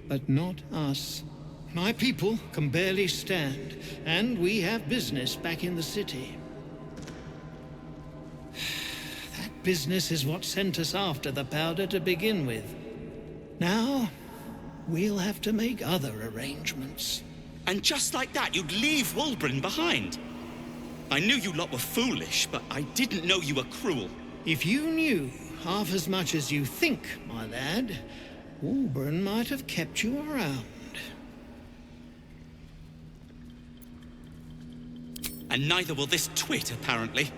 But not us. My people can barely stand, and we have business back in the city. That business is what sent us after the powder to begin with. Now, we'll have to make other arrangements. And just like that, you'd leave Wulbren behind. I knew you lot were foolish, but I didn't know you were cruel. If you knew half as much as you think, my lad, Wulbren might have kept you around. And neither will this twit, apparently.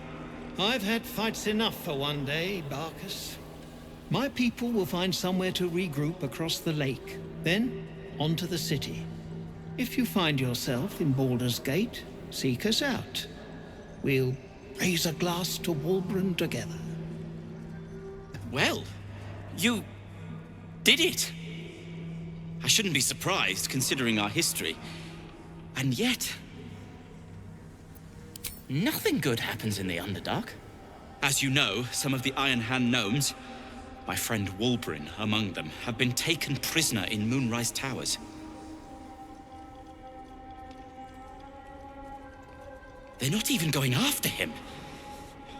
I've had fights enough for one day, Barkus. My people will find somewhere to regroup across the lake, then onto the city. If you find yourself in Baldur's Gate, seek us out. We'll raise a glass to Wulbren together. Well, you did it. I shouldn't be surprised, considering our history. And yet, nothing good happens in the Underdark. As you know, some of the Iron Hand gnomes, my friend Wulbren among them, have been taken prisoner in Moonrise Towers. They're not even going after him.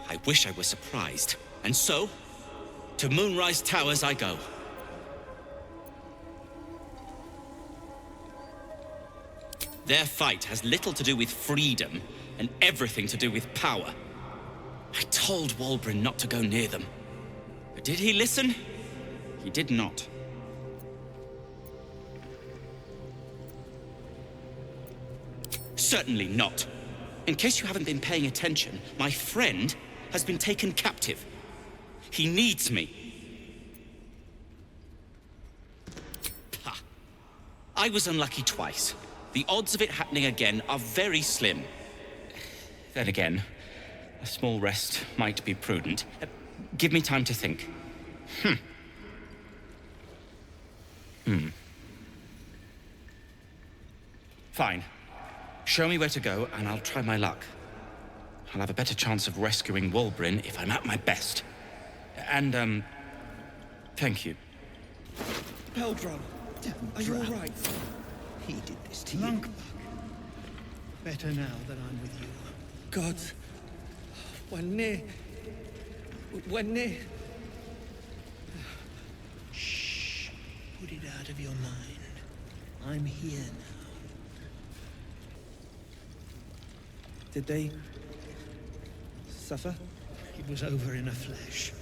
I wish I were surprised. And so, to Moonrise Towers I go. Their fight has little to do with freedom and everything to do with power. I told Wulbren not to go near them. But did he listen? He did not. Certainly not. In case you haven't been paying attention, my friend has been taken captive. He needs me. Ha. I was unlucky twice. The odds of it happening again are very slim. Then again, a small rest might be prudent. Give me time to think. Fine. Show me where to go, and I'll try my luck. I'll have a better chance of rescuing Wulbren if I'm at my best. And, thank you. Baldur, are you all right? He did this to you. Better now that I'm with you. God, we're near. Shh. Put it out of your mind. I'm here now. Did they suffer? It was over in a flash.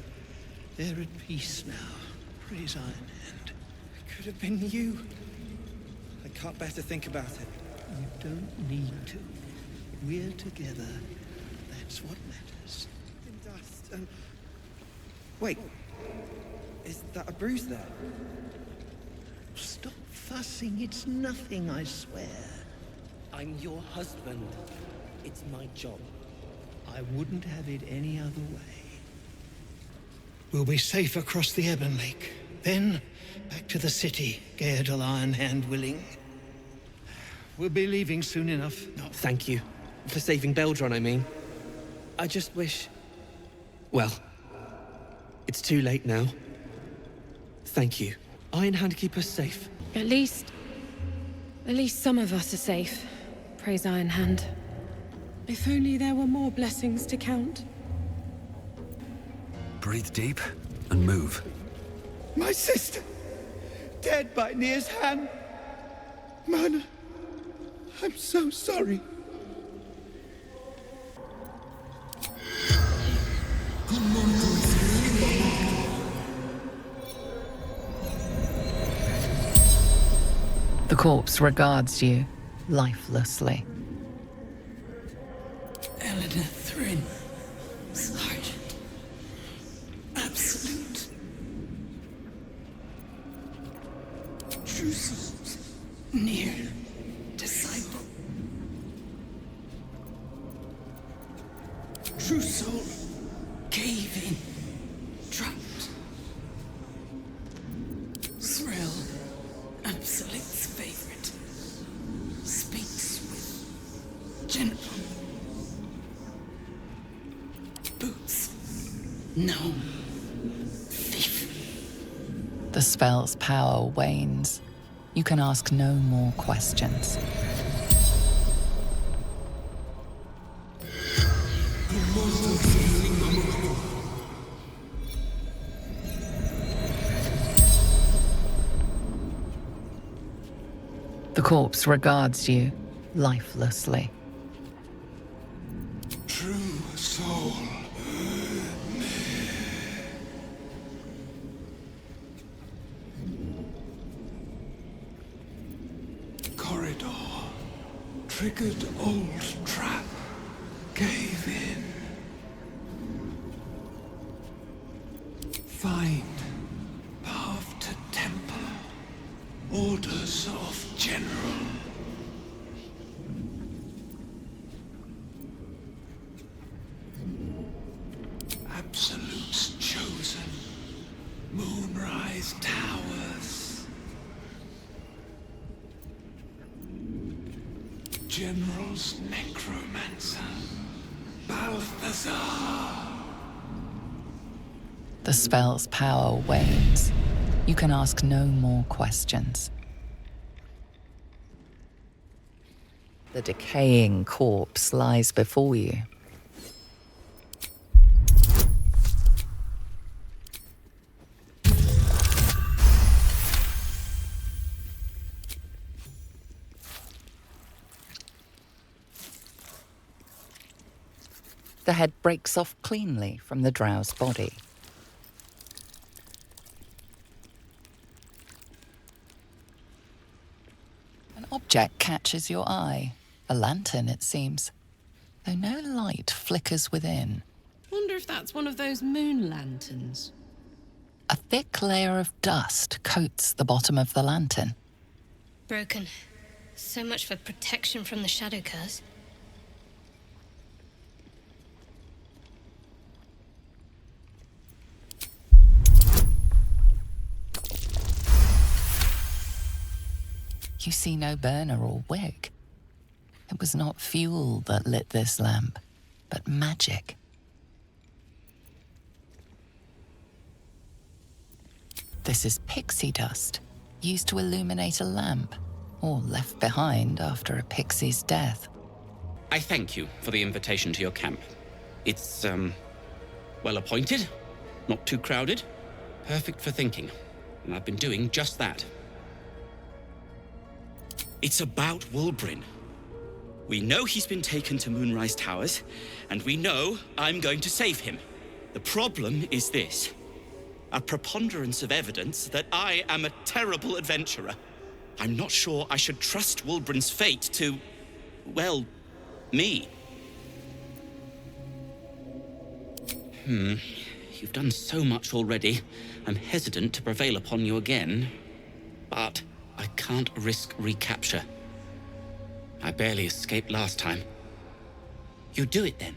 They're at peace now. Praise Iron Hand. It could have been you. I can't bear to think about it. You don't need to. We're together. That's what matters. In dust and... Wait. Is that a bruise there? Stop fussing. It's nothing, I swear. I'm your husband. It's my job. I wouldn't have it any other way. We'll be safe across the Ebon Lake. Then, back to the city, Gaedel Iron Hand willing. We'll be leaving soon enough. No, thank you. For saving Beldron, I mean. I just wish... Well, it's too late now. Thank you. Iron Hand keep us safe. At least some of us are safe. Praise Iron Hand. If only there were more blessings to count. Breathe deep and move. My sister! Dead by Nir's hand! Mana, I'm so sorry. The corpse regards you, lifelessly. Eleanor Thrin, Sergeant. Absolute. True souls, near disciple. True soul, cave in, trapped. Thrill. General. Boots. No. Thief. The spell's power wanes. You can ask no more questions. The corpse regards you lifelessly. True soul. Corridor. Triggered old trap. Gave in. Find path to temple. Orders of general. Absolutes chosen. Moonrise towers. General's necromancer. Balthazar. The spell's power wanes. You can ask no more questions. The decaying corpse lies before you. The head breaks off cleanly from the drow's body. An object catches your eye. A lantern, it seems, though no light flickers within. Wonder if that's one of those moon lanterns. A thick layer of dust coats the bottom of the lantern. Broken. So much for protection from the shadow curse. You see no burner or wick. It was not fuel that lit this lamp, but magic. This is pixie dust, used to illuminate a lamp, or left behind after a pixie's death. I thank you for the invitation to your camp. It's, well appointed, not too crowded, perfect for thinking, and I've been doing just that. It's about Wulbren. We know he's been taken to Moonrise Towers, and we know I'm going to save him. The problem is this: a preponderance of evidence that I am a terrible adventurer. I'm not sure I should trust Wulbren's fate to, well, me. You've done so much already. I'm hesitant to prevail upon you again, but I can't risk recapture. I barely escaped last time. You'd do it then.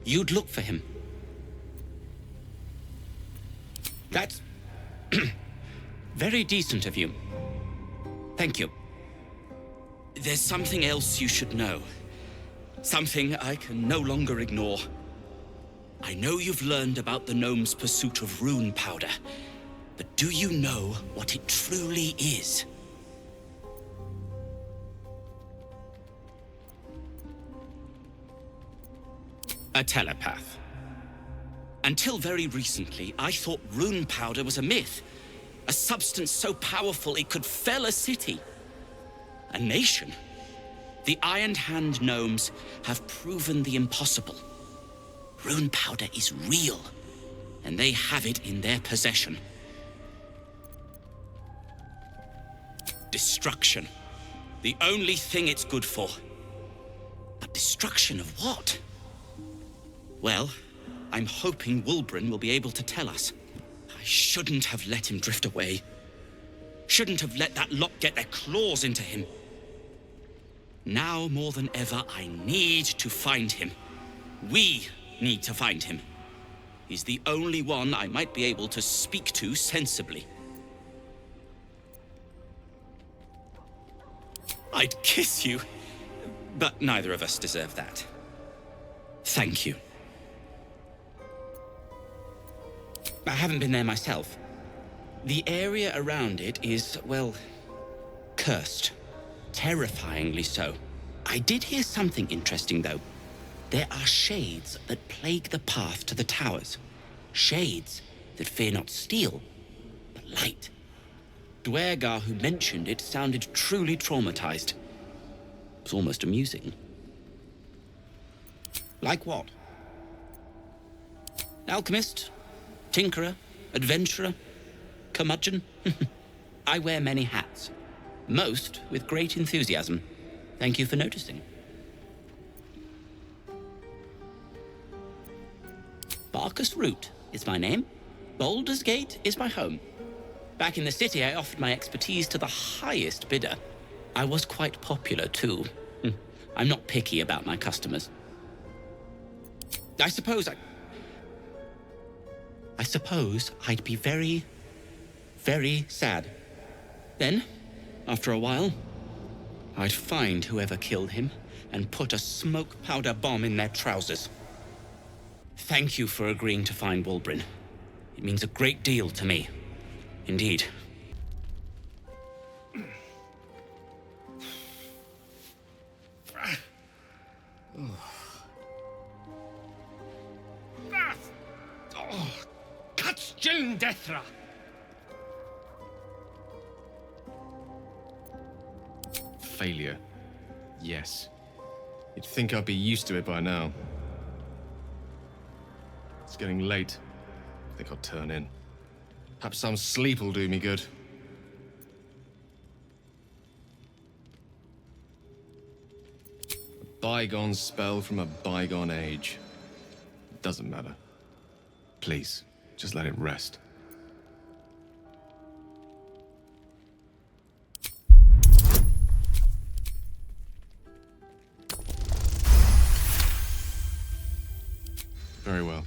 You'd look for him. That's very decent of you. Thank you. There's something else you should know. Something I can no longer ignore. I know you've learned about the gnome's pursuit of rune powder, but do you know what it truly is? A telepath. Until very recently, I thought rune powder was a myth. A substance so powerful it could fell a city. A nation. The Iron Hand gnomes have proven the impossible. Rune powder is real, and they have it in their possession. Destruction. The only thing it's good for. But destruction of what? Well, I'm hoping Wulbren will be able to tell us. I shouldn't have let him drift away. Shouldn't have let that lot get their claws into him. Now more than ever, I need to find him. We need to find him. He's the only one I might be able to speak to sensibly. I'd kiss you, But neither of us deserve that. Thank you. I haven't been there myself. The area around it is, well, cursed. Terrifyingly so. I did hear something interesting, though. There are shades that plague the path to the towers. Shades that fear not steel, but light. Dwergar who mentioned it sounded truly traumatized. It was almost amusing. Like what? Alchemist, tinkerer, adventurer, curmudgeon. I wear many hats. Most with great enthusiasm. Thank you for noticing. Barkus Root is my name. Baldur's Gate is my home. Back in the city, I offered my expertise to the highest bidder. I was quite popular, too. I'm not picky about my customers. I suppose I'd be very, very sad. Then, after a while, I'd find whoever killed him and put a smoke powder bomb in their trousers. Thank you for agreeing to find Wulbren. It means a great deal to me. Indeed. Katjun Dethra! Failure. Yes. You'd think I'd be used to it by now. It's getting late. I think I'll turn in. Perhaps some sleep will do me good. A bygone spell from a bygone age. It doesn't matter. Please, just let it rest. Very well.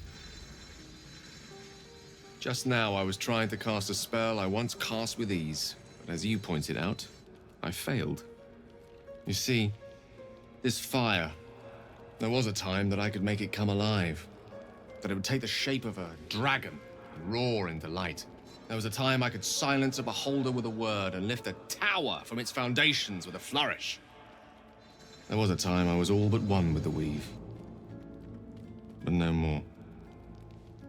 Just now, I was trying to cast a spell I once cast with ease, but as you pointed out, I failed. You see, this fire, there was a time that I could make it come alive, that it would take the shape of a dragon and roar into light. There was a time I could silence a beholder with a word and lift a tower from its foundations with a flourish. There was a time I was all but one with the weave. But no more.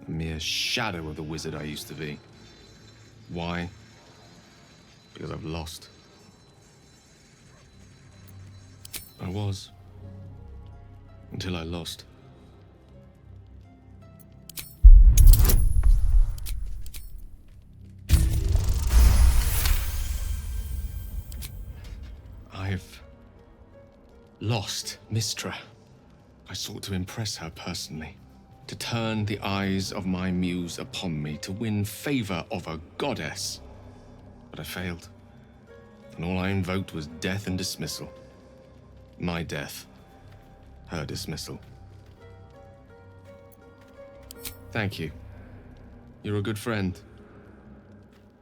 A mere shadow of the wizard I used to be. Why? Because I've lost. I was. Until I lost. I've lost Mistra. I sought to impress her personally. To turn the eyes of my muse upon me, to win favor of a goddess. But I failed. And all I invoked was death and dismissal. My death. Her dismissal. Thank you. You're a good friend.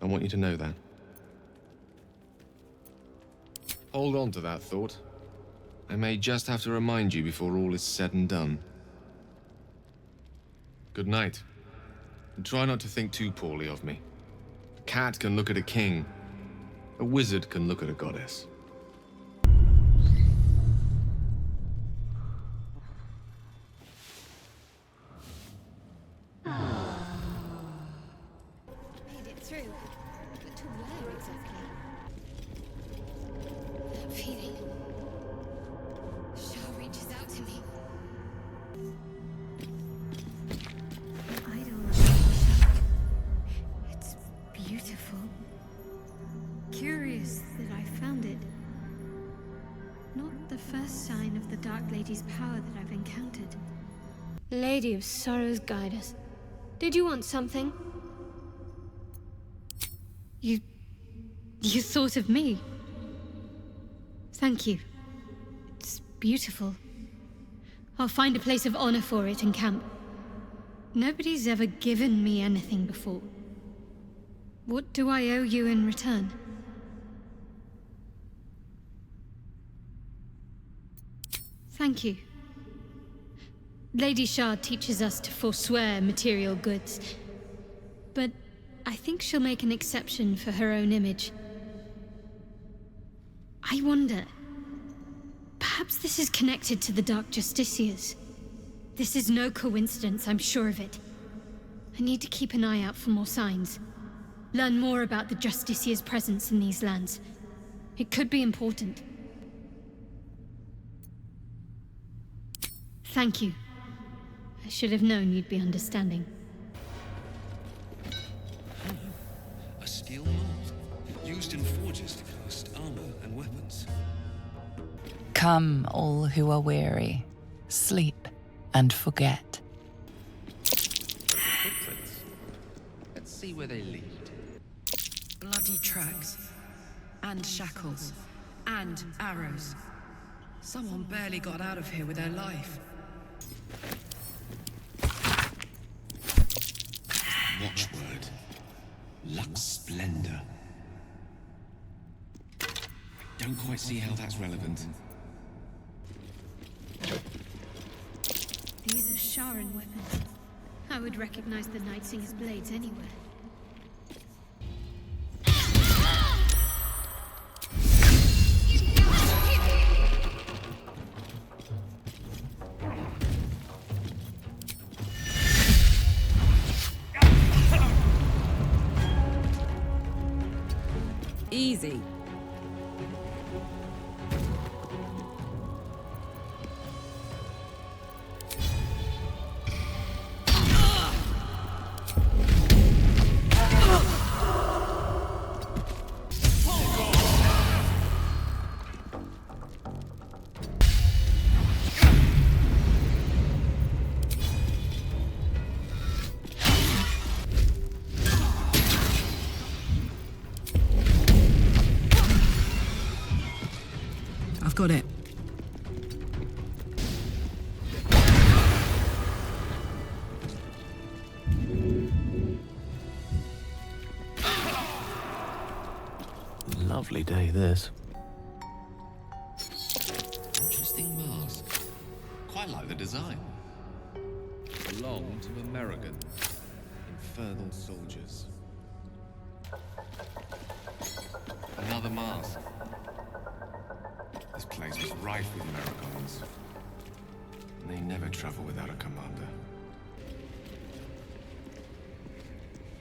I want you to know that. Hold on to that thought. I may just have to remind you before all is said and done. Good night. And try not to think too poorly of me. A cat can look at a king. A wizard can look at a goddess. Made it through. But to where exactly? That feeling. Shaw reaches out to me. I don't like Shaw. It's beautiful. Curious that I found it. Not the first sign of the Dark Lady's power that I've encountered. Lady of Sorrows, guide us. Did you want something? You thought of me. Thank you. It's beautiful. I'll find a place of honor for it in camp. Nobody's ever given me anything before. What do I owe you in return? Thank you. Lady Shard teaches us to forswear material goods, but I think she'll make an exception for her own image. I wonder, perhaps this is connected to the Dark Justiciars. This is no coincidence, I'm sure of it. I need to keep an eye out for more signs. Learn more about the Justiciars' presence in these lands. It could be important. Thank you. I should have known you'd be understanding. A steel mold, used in forges to cast armor and weapons. Come, all who are weary, sleep and forget. Footprints. Let's see where they lead. Bloody tracks. And shackles. And arrows. Someone barely got out of here with their life. Watchword. Lux Splendor. Don't quite see how that's relevant. These are Sharan weapons. I would recognize the Night Singer's blades anywhere. Easy. I've got it. Lovely day, this. Interesting mask. Quite like the design. Belonged to American. Infernal soldiers. Another mask. This place was rife with Americans. They never travel without a commander.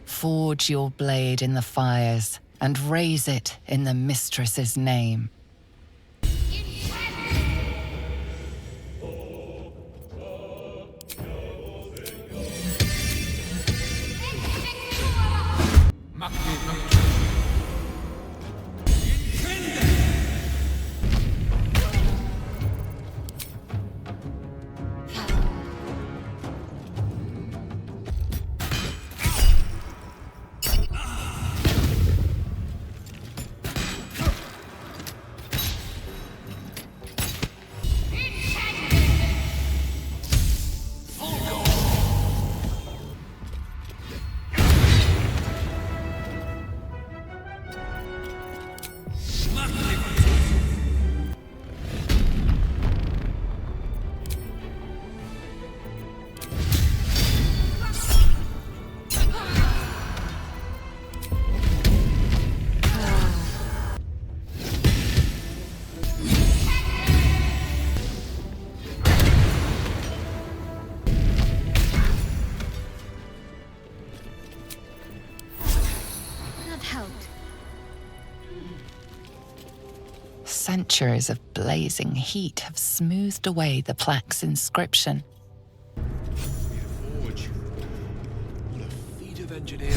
Forge your blade in the fires and raise it in the mistress's name. Centuries of blazing heat have smoothed away the plaque's inscription. Forge. What a feat of engineering.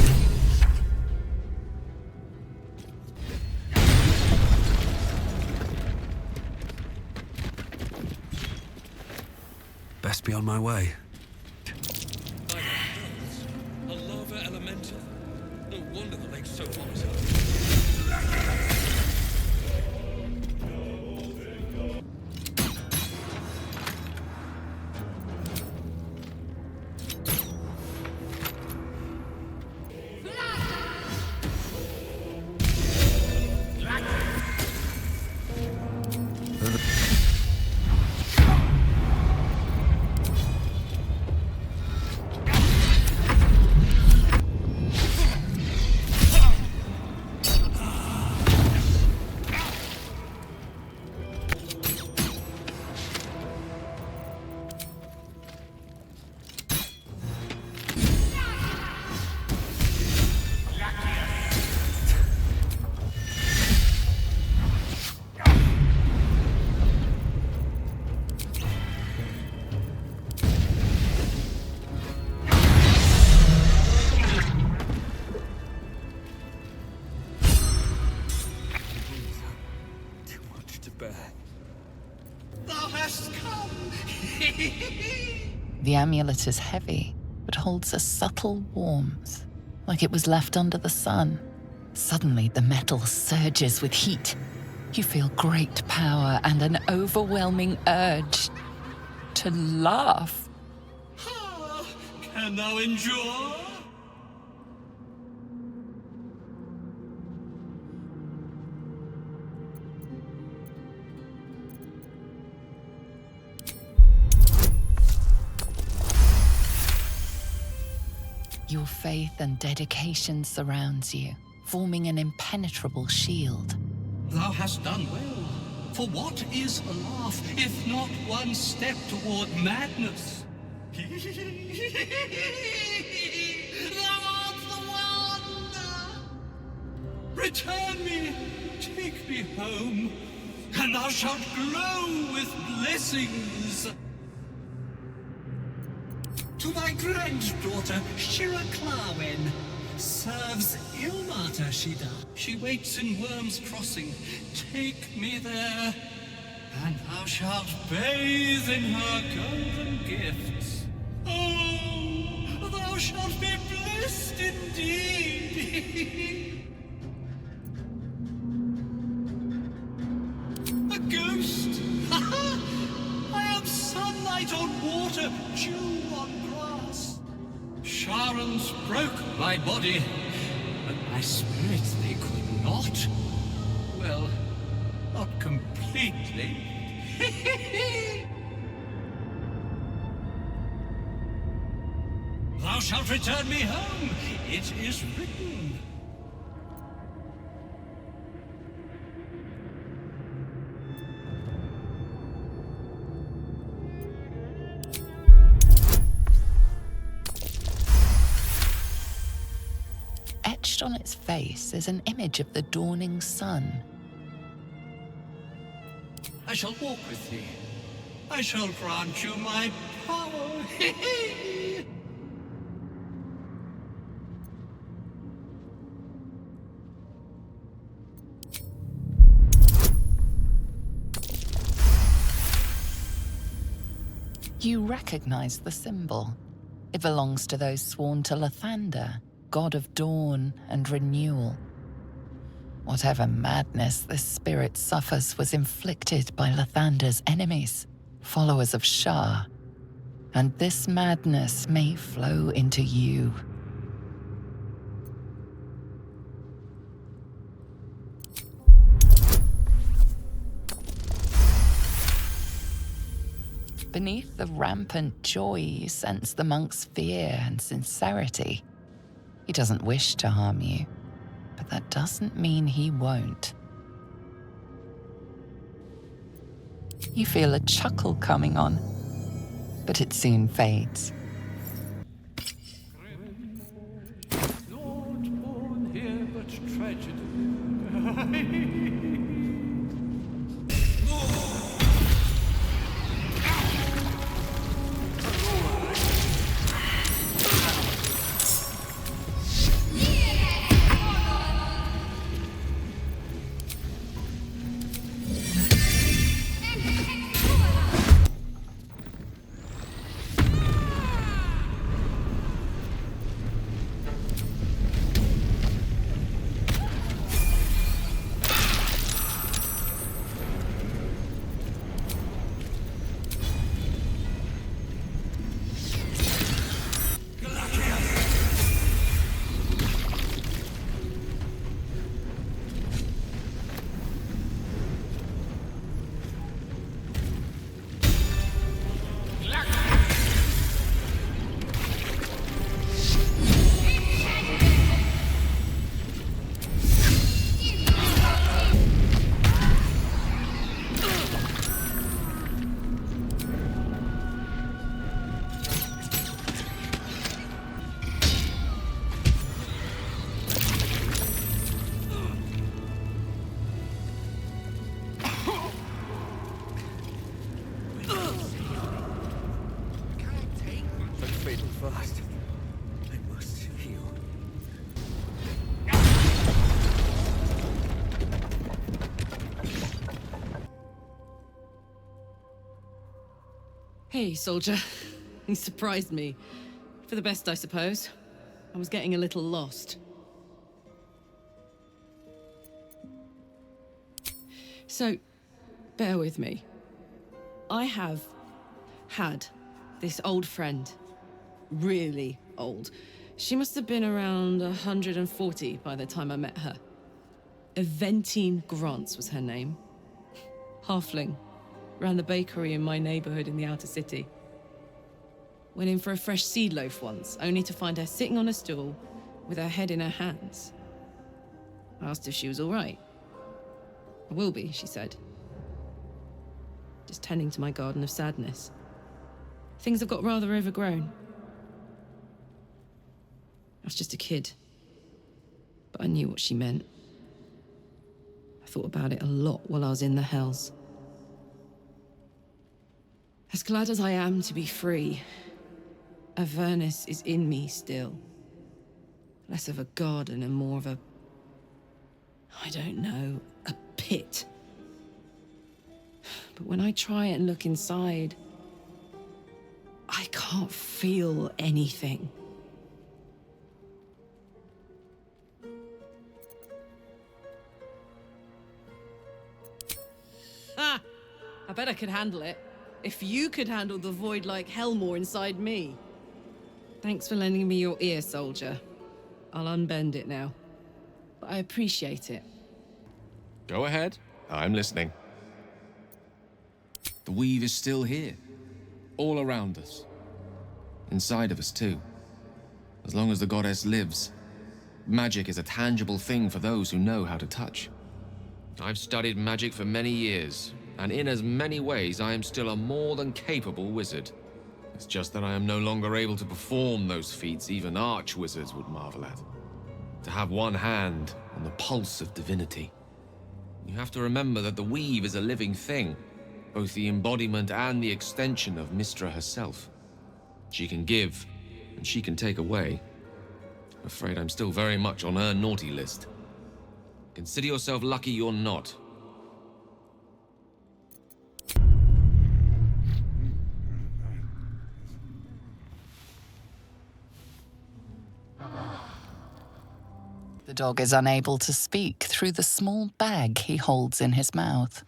Best be on my way. A lava elemental. No wonder the lake's so hot. The amulet is heavy, but holds a subtle warmth, like it was left under the sun. Suddenly, the metal surges with heat. You feel great power and an overwhelming urge to laugh. Can thou endure? Your faith and dedication surrounds you, forming an impenetrable shield. Thou hast done well. For what is a laugh, if not one step toward madness? Thou art the wonder! Return me, take me home, and thou shalt glow with blessings. To thy granddaughter, Shira Clarwen, serves Ilmata she does. She waits in Worm's Crossing. Take me there, and thou shalt bathe in her golden gifts. Oh, thou shalt be blessed indeed. A ghost? I am sunlight on water, dew on grass. Sharons broke my body, but my spirit they could not. Well, not completely. Thou shalt return me home. It is written. Etched on its face is an image of the dawning sun. I shall walk with thee. I shall grant you my power. You recognize the symbol. It belongs to those sworn to Lathander, god of dawn and renewal. Whatever madness this spirit suffers was inflicted by Lathander's enemies, followers of Shah, and this madness may flow into you. Beneath the rampant joy, you sense the monk's fear and sincerity. He doesn't wish to harm you, but that doesn't mean he won't. You feel a chuckle coming on, but it soon fades. Not born here, but tragedy. Hey, soldier. You surprised me. For the best, I suppose. I was getting a little lost. So, bear with me. I have had this old friend. Really old. She must have been around 140 by the time I met her. Eventine Grants was her name. Halfling. Ran the bakery in my neighborhood in the outer city. Went in for a fresh seed loaf once, only to find her sitting on a stool with her head in her hands. I asked if she was all right. I will be, she said. Just tending to my garden of sadness. Things have got rather overgrown. I was just a kid, but I knew what she meant. I thought about it a lot while I was in the hells. As glad as I am to be free, Avernus is in me still. Less of a garden and more of a... I don't know, a pit. But when I try and look inside, I can't feel anything. Ah! I bet I could handle it. If you could handle the void like Helmore inside me. Thanks for lending me your ear, soldier. I'll unbend it now. But I appreciate it. Go ahead. I'm listening. The weave is still here. All around us. Inside of us, too. As long as the goddess lives, magic is a tangible thing for those who know how to touch. I've studied magic for many years, and in as many ways I am still a more than capable wizard. It's just that I am no longer able to perform those feats even arch-wizards would marvel at. To have one hand on the pulse of divinity. You have to remember that the weave is a living thing, both the embodiment and the extension of Mystra herself. She can give, and she can take away. I'm afraid I'm still very much on her naughty list. Consider yourself lucky you're not. The dog is unable to speak through the small bag he holds in his mouth.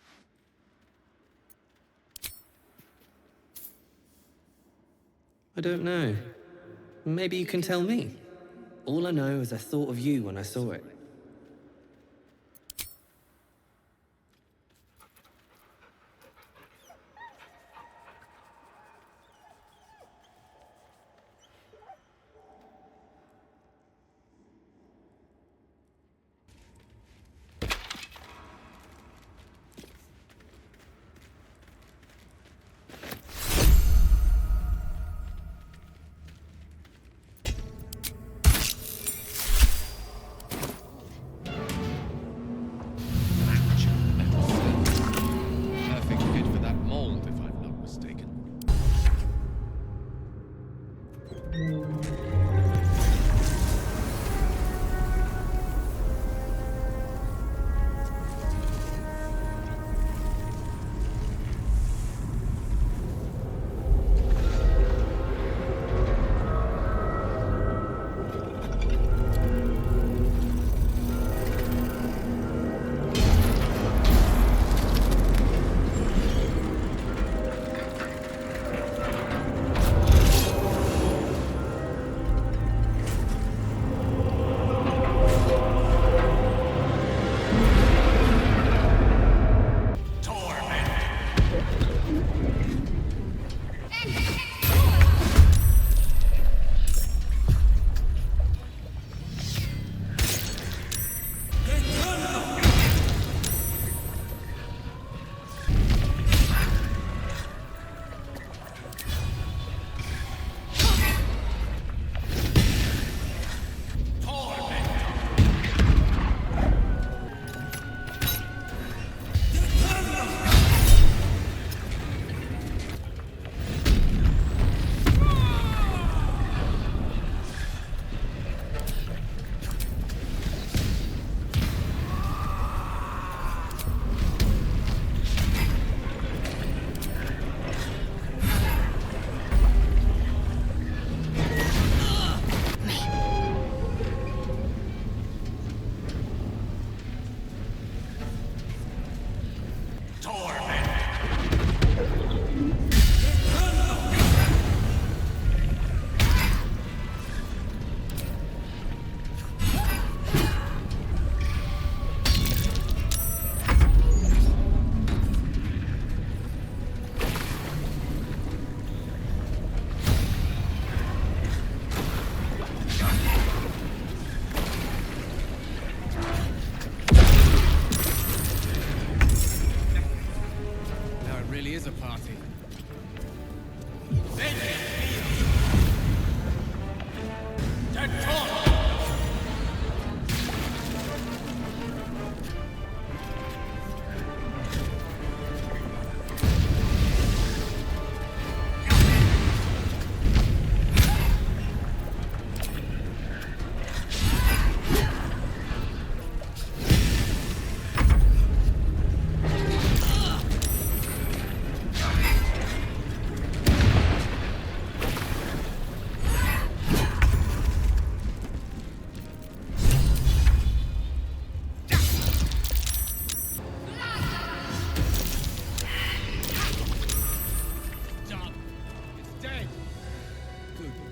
I don't know. Maybe you can tell me. All I know is I thought of you when I saw it.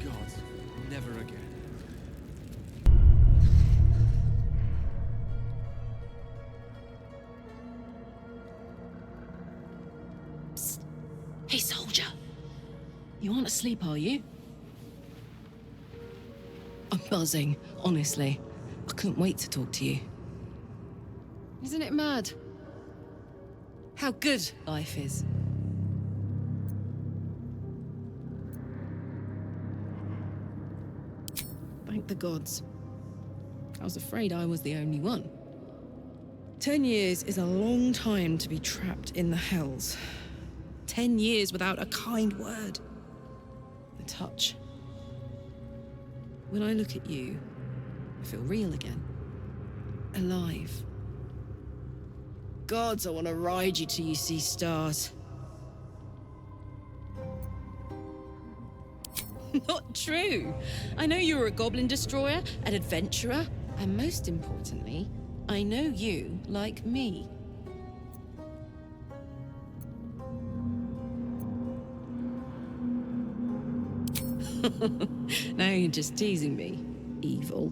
gods, never again. Psst. Hey, soldier. You aren't asleep, are you? I'm buzzing, honestly. I couldn't wait to talk to you. Isn't it mad? How good life is. Thank the gods. I was afraid I was the only one. 10 years is a long time to be trapped in the hells. 10 years without a kind word. A touch. When I look at you, I feel real again. Alive. Gods, I want to ride you till you see stars. Not true. I know you're a goblin destroyer, an adventurer, and most importantly, I know you like me. Now you're just teasing me, evil.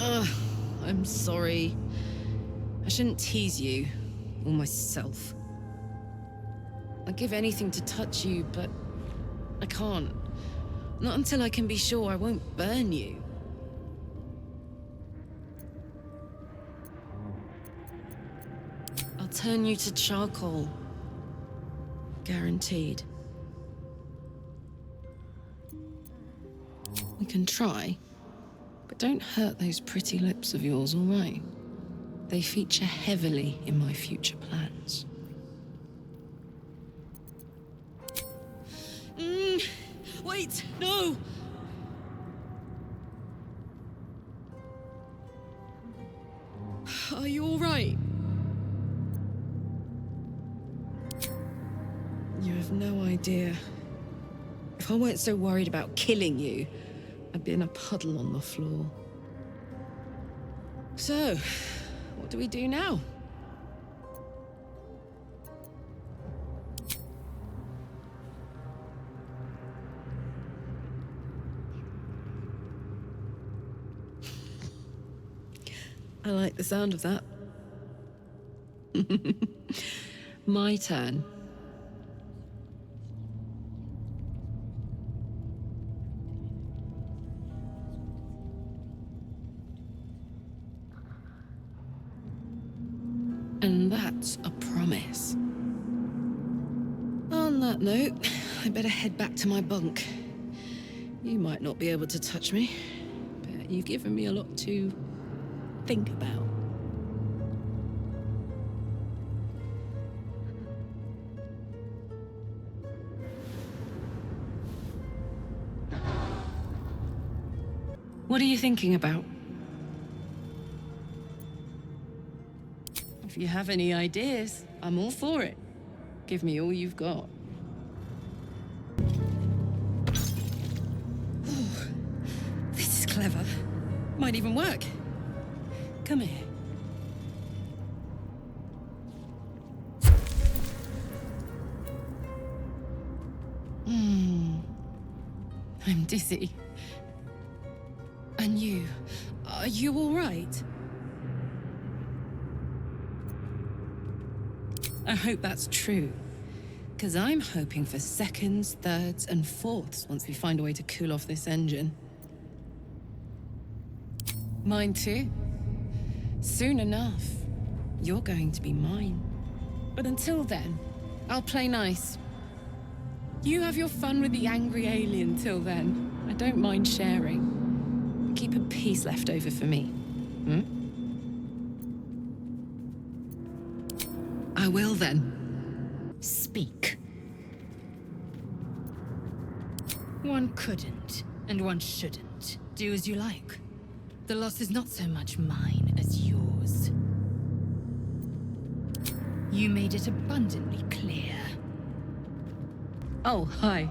Ugh, I'm sorry. I shouldn't tease you, or myself. I'd give anything to touch you, but I can't. Not until I can be sure I won't burn you. I'll turn you to charcoal. Guaranteed. We can try, but don't hurt those pretty lips of yours, all right? They feature heavily in my future plans. Wait, no! Are you all right? You have no idea. If I weren't so worried about killing you, I'd be in a puddle on the floor. So, what do we do now? I like the sound of that. My turn. And that's a promise. On that note, I better head back to my bunk. You might not be able to touch me, but you've given me a lot to think about. What are you thinking about? If you have any ideas, I'm all for it. Give me all you've got. Ooh, this is clever. Might even work. Come here. I'm dizzy. And you? Are you all right? I hope that's true. Because I'm hoping for seconds, thirds, and fourths once we find a way to cool off this engine. Mine too. Soon enough, you're going to be mine. But until then, I'll play nice. You have your fun with the angry alien till then. I don't mind sharing. But keep a piece left over for me. I will then. Speak. One couldn't, and one shouldn't. Do as you like. The loss is not so much mine as yours. You made it abundantly clear. Oh, hi.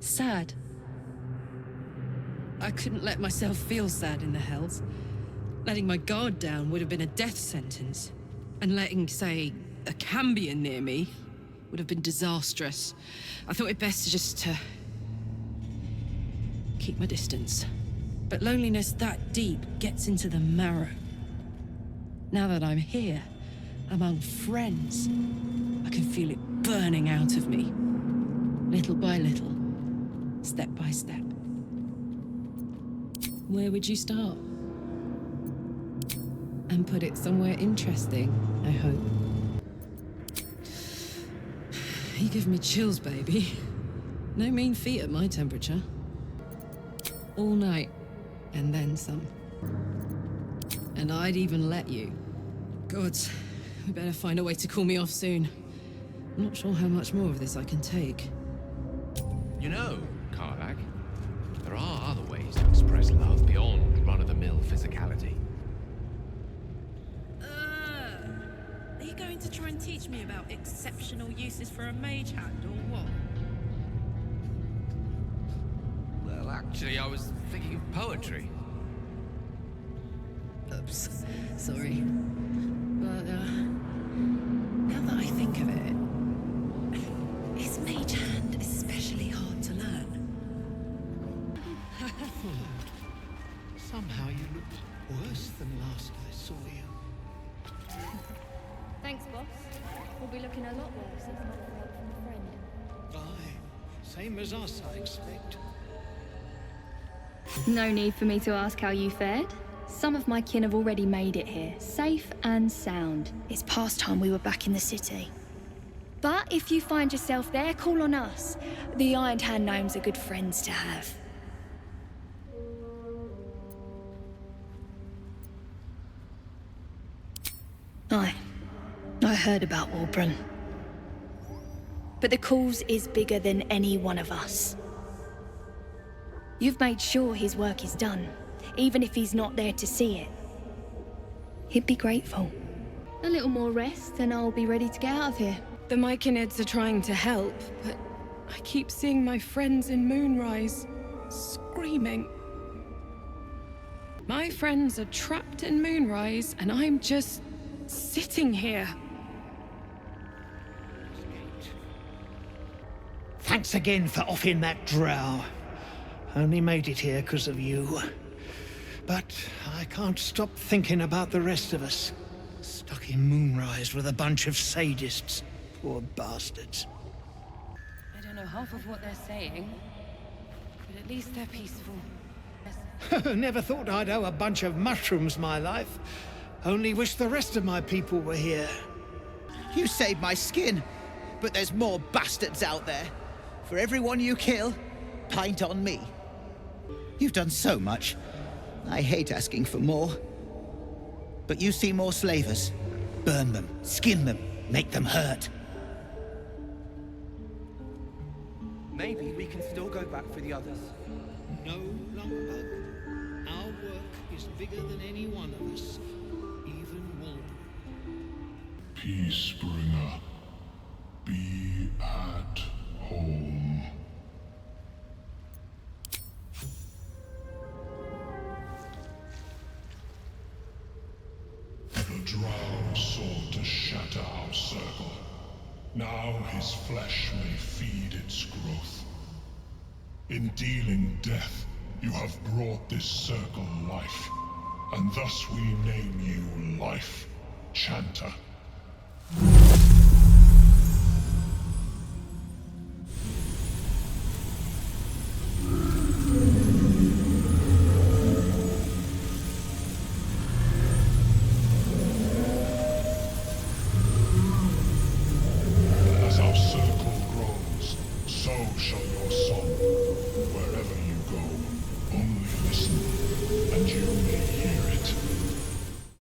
Sad. I couldn't let myself feel sad in the hells. Letting my guard down would have been a death sentence. And letting, say, a Cambion near me would have been disastrous. I thought it best to keep my distance. But loneliness that deep gets into the marrow. Now that I'm here, among friends, I can feel it burning out of me. Little by little, step by step. Where would you start? And put it somewhere interesting, I hope. You give me chills, baby. No mean feat at my temperature. All night, and then some. And I'd even let you. Gods, we better find a way to cool me off soon. I'm not sure how much more of this I can take. You know, Karlak, there are other ways to express love beyond run-of-the-mill physicality. Are you going to try and teach me about exceptional uses for a mage hand, or what? Well, actually, I was thinking of poetry. Oops, sorry. But, now that I think of it, is mage hand especially hard to learn? Somehow you looked worse than last I saw you. Thanks, boss. We'll be looking a lot worse if not for help from a friend. Aye, same as us, I expect. No need for me to ask how you fared. Some of my kin have already made it here, safe and sound. It's past time we were back in the city. But if you find yourself there, call on us. The Iron Hand gnomes are good friends to have. I heard about Warbron. But the cause is bigger than any one of us. You've made sure his work is done, even if he's not there to see it. He'd be grateful. A little more rest and I'll be ready to get out of here. The Myconids are trying to help, but I keep seeing my friends in Moonrise screaming. My friends are trapped in Moonrise and I'm just sitting here. Thanks again for offing that drow. Only made it here because of you. But I can't stop thinking about the rest of us. Stuck in Moonrise with a bunch of sadists. Poor bastards. I don't know half of what they're saying, but at least they're peaceful. Never thought I'd owe a bunch of mushrooms my life. Only wish the rest of my people were here. You saved my skin, but there's more bastards out there. For everyone you kill, pint on me. You've done so much. I hate asking for more. But you see more slavers. Burn them, skin them, make them hurt. Maybe we can still go back for the others. No, Lumbug. Our work is bigger than any one of us. Even Baldur. Peacebringer, be at home. The drow sought to shatter our circle. Now his flesh may feed its growth. In dealing death, you have brought this circle life, and thus we name you Life Chanter.